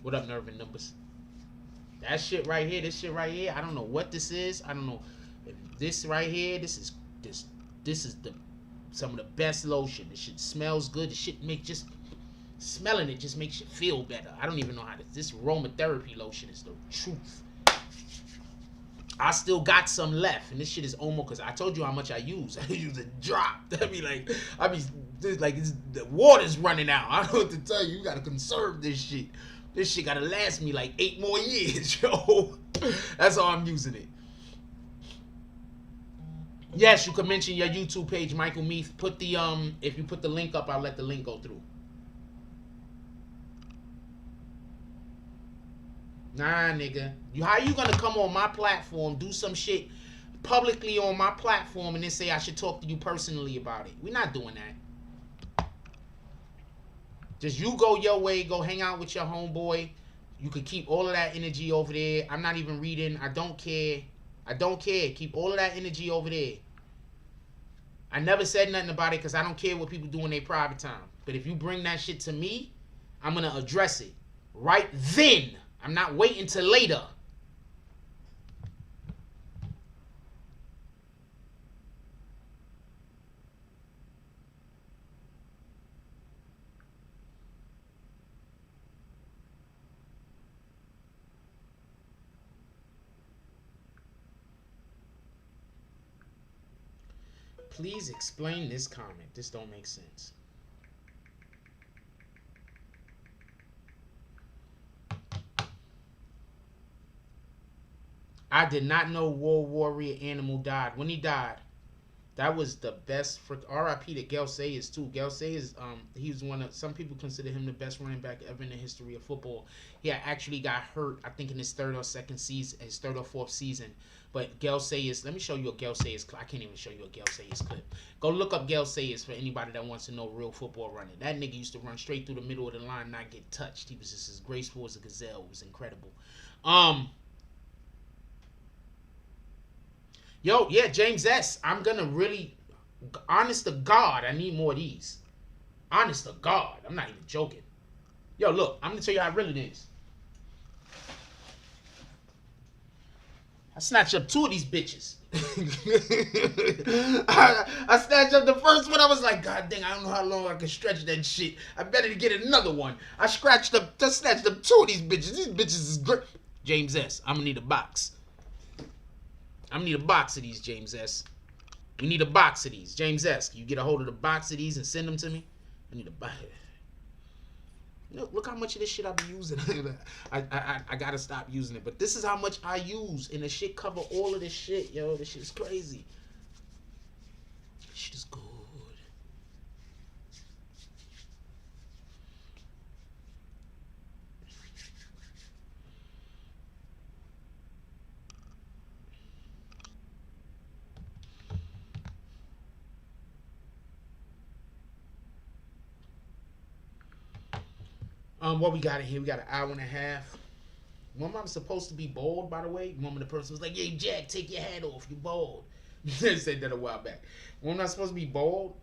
What up, Nerve and Numbers? That shit right here, this shit right here, I don't know what this is. I don't know if this right here, this is the some of the best lotion. This shit smells good. This shit make just smelling it just makes you feel better. I don't even know how this aromatherapy lotion is the truth. I still got some left, and this shit is almost, because I told you how much I use. I use a drop. The water's running out. I don't know what to tell you. You gotta conserve this shit. This shit gotta last me like 8 more years, yo. That's how I'm using it. Yes, you can mention your YouTube page, Michael Meath. Put the if you put the link up, I'll let the link go through. Nah, nigga. How you gonna come on my platform, do some shit publicly on my platform, and then say I should talk to you personally about it? We're not doing that. Just you go your way, go hang out with your homeboy. You could keep all of that energy over there. I'm not even reading. I don't care. I don't care. Keep all of that energy over there. I never said nothing about it because I don't care what people do in their private time. But if you bring that shit to me, I'm going to address it right then. I'm not waiting till later. Please explain this comment. This don't make sense. I did not know War Warrior Animal died. When he died, that was the best. For R.I.P. to Gale Sayers too. Gale Sayers, he was one of, some people consider him the best running back ever in the history of football. He actually got hurt, I think, in his third or fourth season. But Gale Sayers, let me show you a Gale Sayers clip. I can't even show you a Gale Sayers clip. Go look up Gale Sayers for anybody that wants to know real football running. That nigga used to run straight through the middle of the line, not get touched. He was just as graceful as a gazelle. It was incredible. Yo, yeah, James S. I'm gonna really, honest to God, I need more of these. Honest to God, I'm not even joking. Yo, look, I'm gonna tell you how real it is. I snatched up 2 of these bitches. I snatched up the first one. I was like, God dang, I don't know how long I can stretch that shit. I better get another one. I snatched up 2 of these bitches. These bitches is great. James S. I'm gonna need a box. I'm gonna need a box of these, James S. We need a box of these. James S. Can you get a hold of the box of these and send them to me? I need a box. Look how much of this shit I be using. I gotta stop using it. But this is how much I use. And the shit cover all of this shit, yo. This shit is crazy. This shit is good. What we got in here? We got an hour and a half. Remember I'm supposed to be bald, by the way? Remember the person was like, "Hey, Jack, take your hat off. You're bald." They said that a while back. When I'm not supposed to be bald,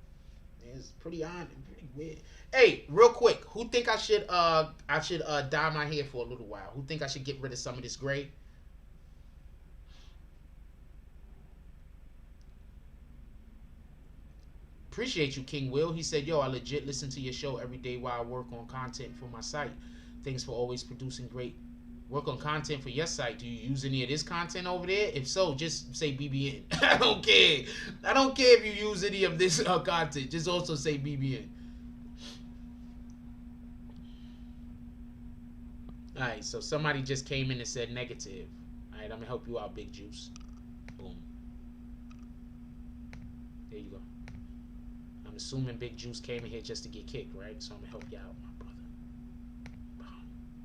it's pretty odd and pretty weird. Hey, real quick, who think I should dye my hair for a little while? Who think I should get rid of some of this gray? Appreciate you, King Will. He said, yo, I legit listen to your show every day while I work on content for my site. Thanks for always producing great work on content for your site. Do you use any of this content over there? If so, just say BBN. I don't care. I don't care if you use any of this content. Just also say BBN. Alright, so somebody just came in and said negative. Alright, I'm going to help you out, Big Juice. Boom. There you go. I'm assuming Big Juice came in here just to get kicked, right? So I'm gonna help you out, my brother.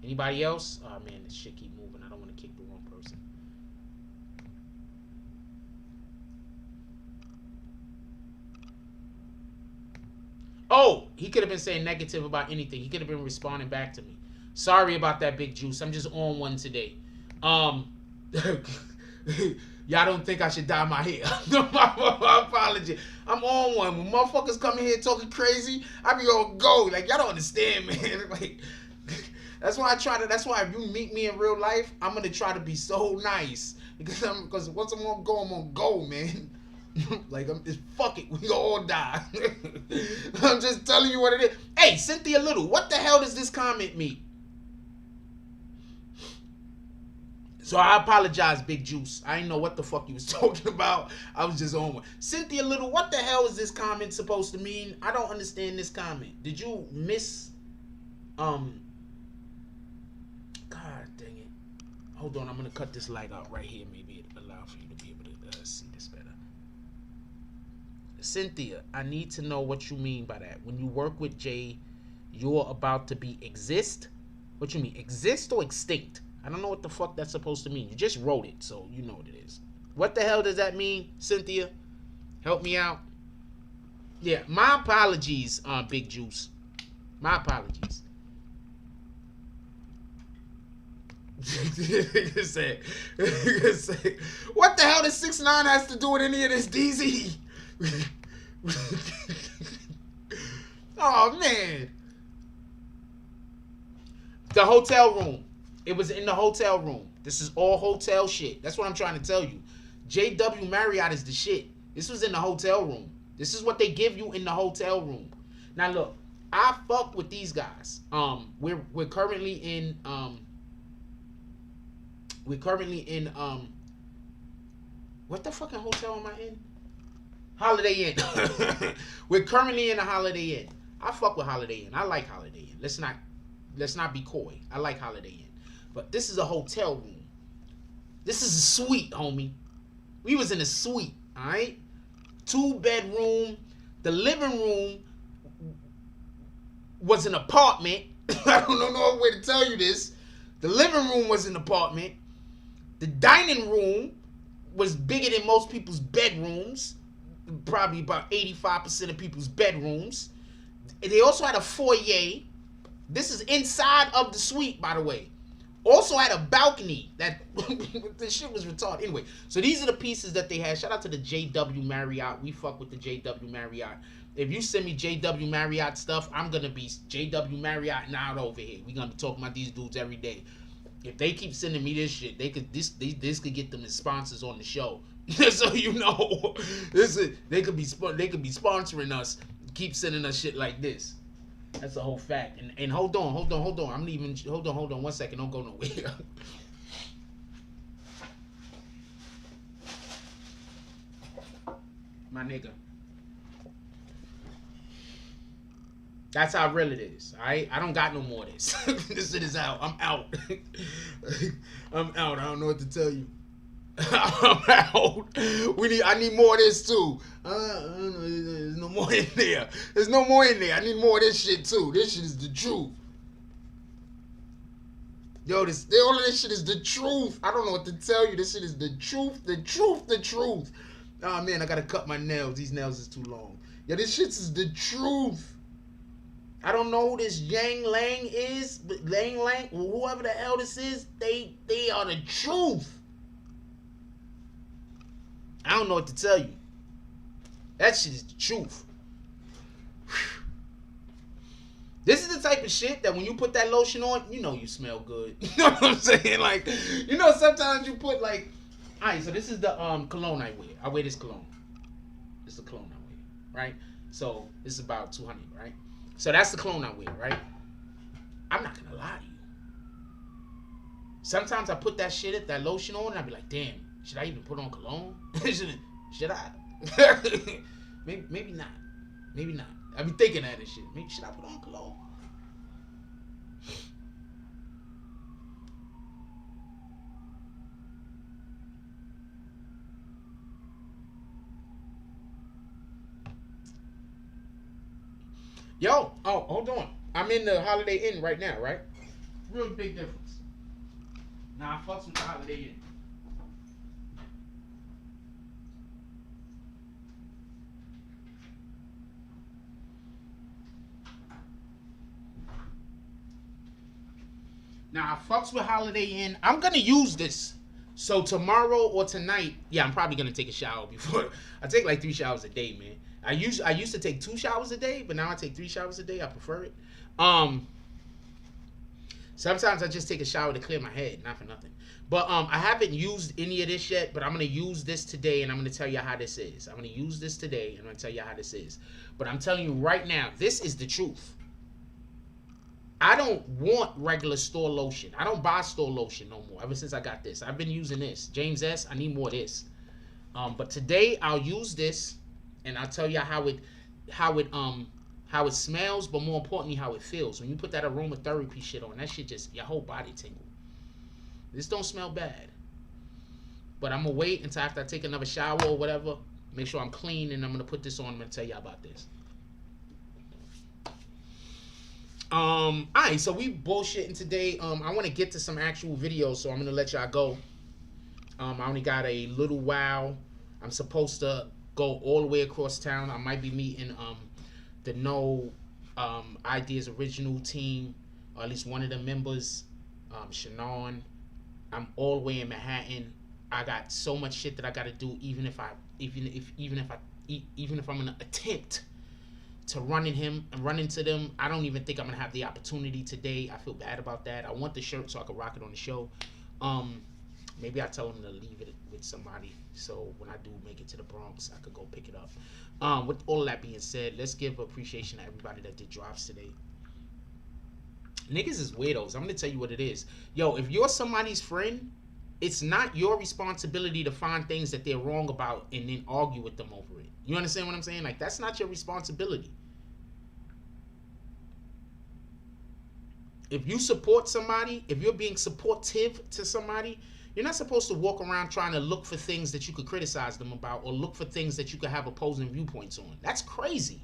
Anybody else? Oh man, this shit keep moving. I don't want to kick the wrong person. Oh, he could have been saying negative about anything. He could have been responding back to me. Sorry about that, Big Juice. I'm just on one today. Y'all don't think I should dye my hair. My apology. I'm on one. When motherfuckers come in here talking crazy, I be on go. Like, y'all don't understand, man. Like, that's why if you meet me in real life, I'm gonna try to be so nice. Because once I'm gonna go, man. Like, fuck it. We gonna all die. I'm just telling you what it is. Hey, Cynthia Little, what the hell does this comment mean? So I apologize, Big Juice. I didn't know what the fuck you was talking about. I was just on one. Cynthia Little, what the hell is this comment supposed to mean? I don't understand this comment. Did you miss... God dang it. Hold on, I'm going to cut this light out right here. Maybe it allow for you to be able to see this better. Cynthia, I need to know what you mean by that. When you work with Jay, you're about to be exist? What you mean, exist or extinct? I don't know what the fuck that's supposed to mean. You just wrote it, so you know what it is. What the hell does that mean, Cynthia? Help me out. Yeah, my apologies, Big Juice. My apologies. What the hell does 6ix9ine has to do with any of this, DZ? Oh, man. The hotel room. It was in the hotel room. This is all hotel shit. That's what I'm trying to tell you. JW Marriott is the shit. This was in the hotel room. This is what they give you in the hotel room. Now look, I fuck with these guys. We're currently in what the fucking hotel am I in? Holiday Inn. We're currently in a Holiday Inn. I fuck with Holiday Inn. I like Holiday Inn. Let's not be coy. I like Holiday Inn. But this is a hotel room. This is a suite, homie. We was in a suite, all right? 2-bedroom. The living room was an apartment. I don't know no way to tell you this. The living room was an apartment. The dining room was bigger than most people's bedrooms. Probably about 85% of people's bedrooms. They also had a foyer. This is inside of the suite, by the way. Also had a balcony. That the shit was retarded. Anyway, so these are the pieces that they had. Shout out to the JW Marriott. We fuck with the JW Marriott. If you send me JW Marriott stuff, I'm gonna be JW Marriott now over here. We gonna be talking about these dudes every day. If they keep sending me this shit, they could this could get them as sponsors on the show. So you know, they could be sponsoring us. Keep sending us shit like this. That's a whole fact. And hold on. I'm leaving. Hold on 1 second. Don't go nowhere. My nigga. That's how real it is. Alright? I don't got no more of this. This shit is out. I'm out. I'm out. I don't know what to tell you. I'm out. I need more of this too. There's no more in there. There's no more in there. I need more of this shit too. This shit is the truth. Yo, all of this shit is the truth. I don't know what to tell you. This shit is the truth. The truth. The truth. Oh man, I gotta cut my nails. These nails is too long. Yo, this shit is the truth. I don't know who this Yang Lang is, but Lang, whoever the hell this is, they are the truth. I don't know what to tell you. That shit is the truth. This is the type of shit that when you put that lotion on, you know you smell good. You know what I'm saying? Like, you know, sometimes you put like, all right, so this is the cologne I wear. I wear this cologne. This is the cologne I wear, right? So this is about 200, right? So that's the cologne I wear, right? I'm not gonna lie to you. Sometimes I put that lotion on, and I be like, damn, should I even put on cologne? should I? maybe not. Maybe not. I be thinking that and shit. Maybe should I put on cologne? Yo, oh, hold on. I'm in the Holiday Inn right now, right? Real big difference. Now I fucks with the Holiday Inn. Now I fucks with Holiday Inn. I'm gonna use this. So tomorrow or tonight, yeah, I'm probably gonna take a shower before. I take like 3 showers a day, man. I used to take 2 showers a day, but now I take 3 showers a day. I prefer it. Sometimes I just take a shower to clear my head, not for nothing. But I haven't used any of this yet, but I'm gonna use this today, and I'm gonna tell you how this is. I'm gonna use this today, and I'm gonna tell you how this is. But I'm telling you right now, this is the truth. I don't want regular store lotion. I don't buy store lotion no more. Ever since I got this, I've been using this. James S. I need more of this. But today I'll use this. And I'll tell you how it smells, but more importantly, how it feels. When you put that aromatherapy shit on, that shit just, your whole body tingle. This don't smell bad. But I'm going to wait until after I take another shower or whatever, make sure I'm clean, and I'm going to put this on. I'm going to tell you about this. Alright, so we bullshitting today. I want to get to some actual videos, so I'm going to let y'all go. I only got a little while. I'm supposed to go all the way across town. I might be meeting the No Ideas Original team, or at least one of the members, Shannon. I'm all the way in Manhattan. I got so much shit that I got to do. Even if I'm gonna attempt to run into them, I don't even think I'm gonna have the opportunity today. I feel bad about that. I want the shirt so I can rock it on the show. Maybe I tell them to leave it with somebody, so when I do make it to the Bronx, I could go pick it up. With all that being said, let's give appreciation to everybody that did drops today. Niggas is weirdos. I'm gonna tell you what it is. Yo, if you're somebody's friend, it's not your responsibility to find things that they're wrong about and then argue with them over it. You understand what I'm saying? Like, that's not your responsibility. If you support somebody, if you're being supportive to somebody, you're not supposed to walk around trying to look for things that you could criticize them about or look for things that you could have opposing viewpoints on. That's crazy.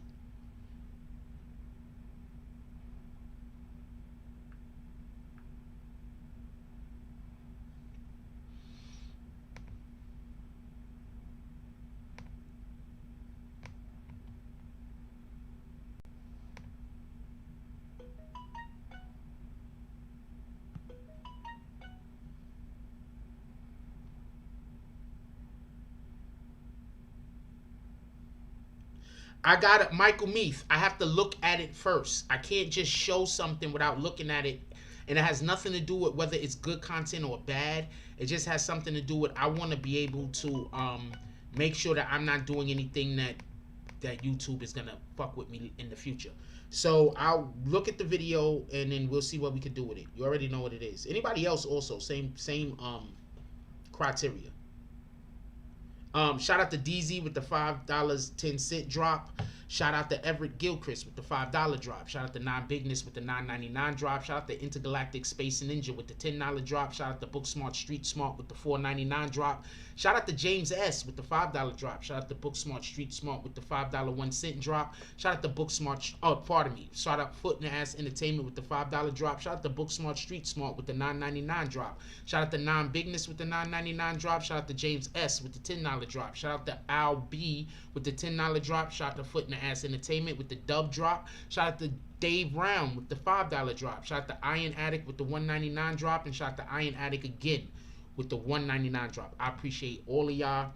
I got it, Michael Meath. I have to look at it first. I can't just show something without looking at it. And it has nothing to do with whether it's good content or bad. It just has something to do with I want to be able to make sure that I'm not doing anything that YouTube is gonna fuck with me in the future. So I'll look at the video and then we'll see what we can do with it. You already know what it is. Anybody else also same criteria. Shout out to DZ with the $5.10 drop. Shout out to Everett Gilchrist with the $5 drop. Shout out to Non-Bigness with the $9.99 drop. Shout out to Intergalactic Space Ninja with the $10 drop. Shout out to Book Smart Street Smart with the $4.99 drop. Shout out to James S with the $5 drop. Shout out to Book Smart Street Smart with the $5 1 cent drop. Shout out to Book Smart. Shout out Foot in the Ass Entertainment with the $5 drop. Shout out to Book Smart Street Smart with the $9.99 drop. Shout out to Non-Bigness with the $9.99 drop. Shout out to James S with the $10 drop. Shout out to Al B with the $10 drop. Shout out to Foot in the Ass Entertainment with the dub drop. Shout out to Dave Brown with the $5 drop. Shout out to Iron Addict with the $1.99 drop. And shout out to Iron Addict again with the $1.99 drop. I appreciate all of y'all.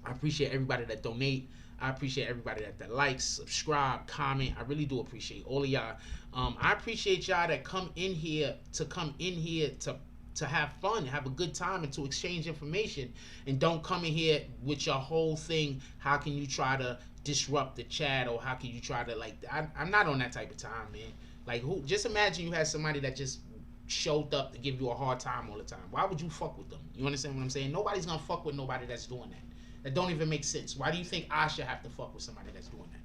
I appreciate everybody that donate. I appreciate everybody that likes, subscribe, comment. I really do appreciate all of y'all. I appreciate y'all that come in here to have fun, have a good time, and to exchange information, and don't come in here with your whole thing. How can you try to disrupt the chat, or how can you try to I'm not on that type of time, man. Like, who? Just imagine you had somebody that just showed up to give you a hard time all the time. Why would you fuck with them? You understand what I'm saying? Nobody's gonna fuck with nobody that's doing that. That don't even make sense. Why do you think I should have to fuck with somebody that's doing that?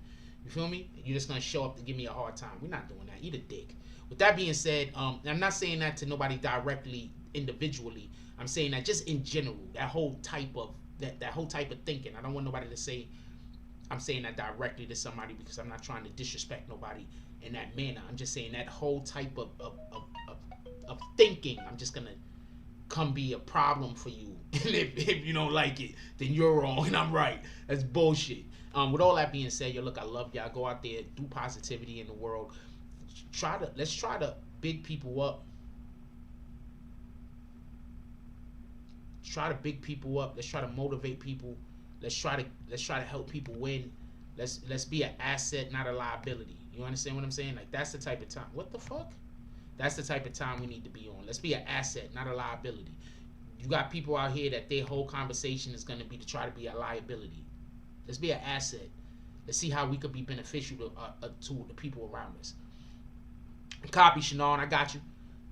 You feel me? You're just gonna show up to give me a hard time. We're not doing that. Eat a dick. With that being said, I'm not saying that to nobody directly, individually. I'm saying that just in general, that whole type of thinking. I don't want nobody to say I'm saying that directly to somebody, because I'm not trying to disrespect nobody in that manner. I'm just saying that whole type of thinking, I'm just gonna come be a problem for you. And if you don't like it, then you're wrong and I'm right. That's bullshit. With all that being said, yo, look, I love y'all. Go out there, do positivity in the world. Let's try to big people up. Try to big people up. Let's try to motivate people. Let's try to help people win. Let's be an asset, not a liability. You understand what I'm saying? Like, that's the type of time. What the fuck? That's the type of time we need to be on. Let's be an asset, not a liability. You got people out here that their whole conversation is going to be to try to be a liability. Let's be an asset. Let's see how we could be beneficial to the people around us. Copy, Shannon. I got you.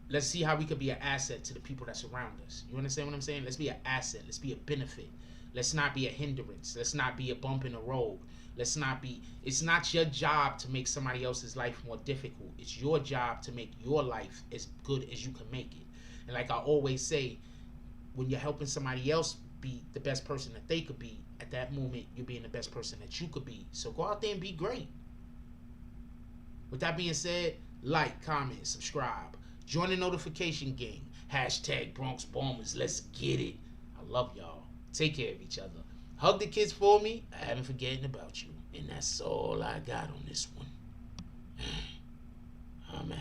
Let's see how we could be an asset to the people that's around us. You understand what I'm saying? Let's be an asset. Let's be a benefit. Let's not be a hindrance. Let's not be a bump in the road. Let's not be, it's not your job to make somebody else's life more difficult. It's your job to make your life as good as you can make it. And like I always say, when you're helping somebody else be the best person that they could be, at that moment, you're being the best person that you could be. So go out there and be great. With that being said, like, comment, subscribe. Join the notification gang. Hashtag Bronx Bombers. Let's get it. I love y'all. Take care of each other. Hug the kids for me. I haven't forgotten about you. And that's all I got on this one. I'm out.